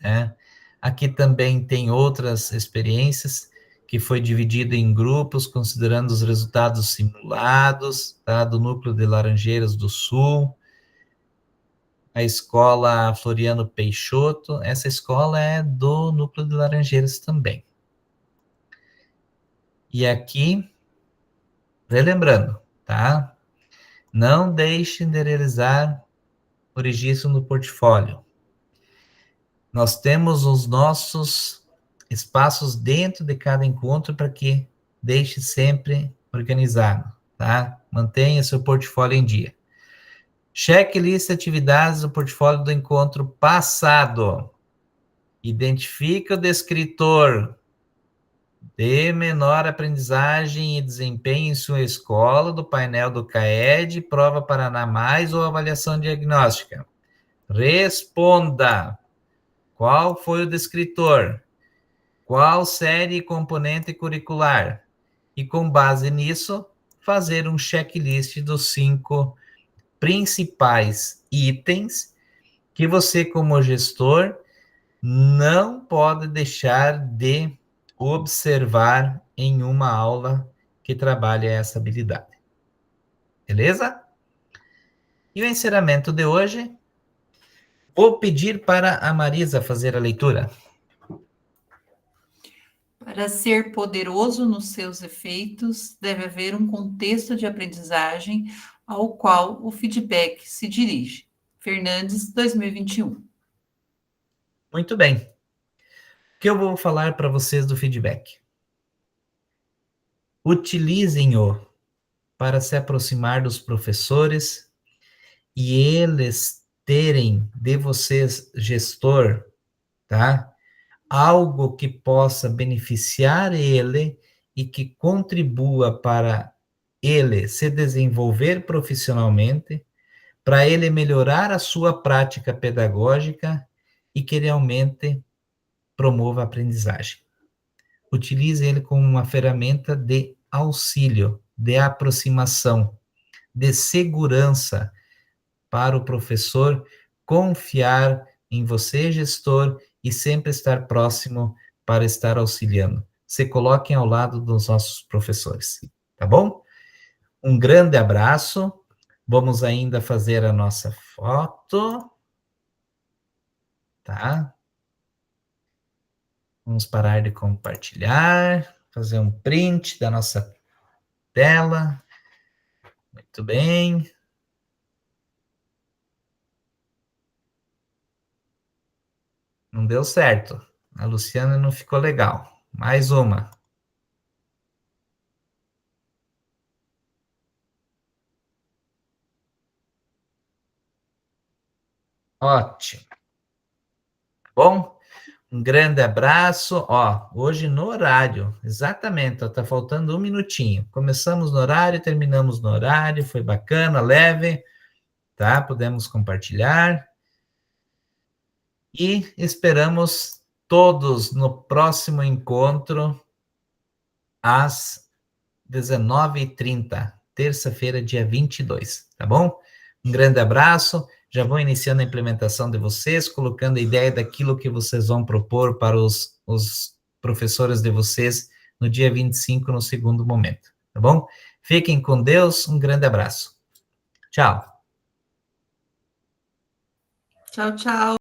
né? Aqui também tem outras experiências que foi dividida em grupos, considerando os resultados simulados, tá? Do Núcleo de Laranjeiras do Sul, a escola Floriano Peixoto, essa escola é do Núcleo de Laranjeiras também. E aqui, relembrando, tá? Não deixem de realizar o registro no portfólio. Nós temos os nossos espaços dentro de cada encontro para que deixe sempre organizado, tá? Mantenha seu portfólio em dia. Checklist atividades do portfólio do encontro passado. Identifica o descritor de menor aprendizagem e desempenho em sua escola, do painel do CAED, Prova Paraná Mais ou avaliação diagnóstica. Responda. Qual foi o descritor? Qual série e componente curricular? E com base nisso, fazer um checklist dos 5 principais itens que você, como gestor, não pode deixar de observar em uma aula que trabalha essa habilidade. Beleza? E o encerramento de hoje, vou pedir para a Marisa fazer a leitura. Para ser poderoso nos seus efeitos, deve haver um contexto de aprendizagem ao qual o feedback se dirige. Fernandes, 2021. Muito bem. O que eu vou falar para vocês do feedback? Utilizem-o para se aproximar dos professores e eles terem de vocês, gestor, tá? Algo que possa beneficiar ele e que contribua para ele se desenvolver profissionalmente, para ele melhorar a sua prática pedagógica e que realmente promova a aprendizagem. Utilize ele como uma ferramenta de auxílio, de aproximação, de segurança para o professor confiar em você, gestor, e sempre estar próximo para estar auxiliando. Se coloquem ao lado dos nossos professores, tá bom? Um grande abraço. Vamos ainda fazer a nossa foto, tá? Vamos parar de compartilhar, fazer um print da nossa tela. Muito bem. Não deu certo. A Luciana não ficou legal. Mais uma. Ótimo. Bom, um grande abraço. Ó, hoje no horário, exatamente, ó, tá faltando 1 minutinho. Começamos no horário, terminamos no horário, foi bacana, leve, tá? Podemos compartilhar. E esperamos todos no próximo encontro, às 19h30, terça-feira, dia 22, tá bom? Um grande abraço. Já vou iniciando a implementação de vocês, colocando a ideia daquilo que vocês vão propor para os professores de vocês no dia 25, no segundo momento, tá bom? Fiquem com Deus, um grande abraço. Tchau. Tchau, tchau.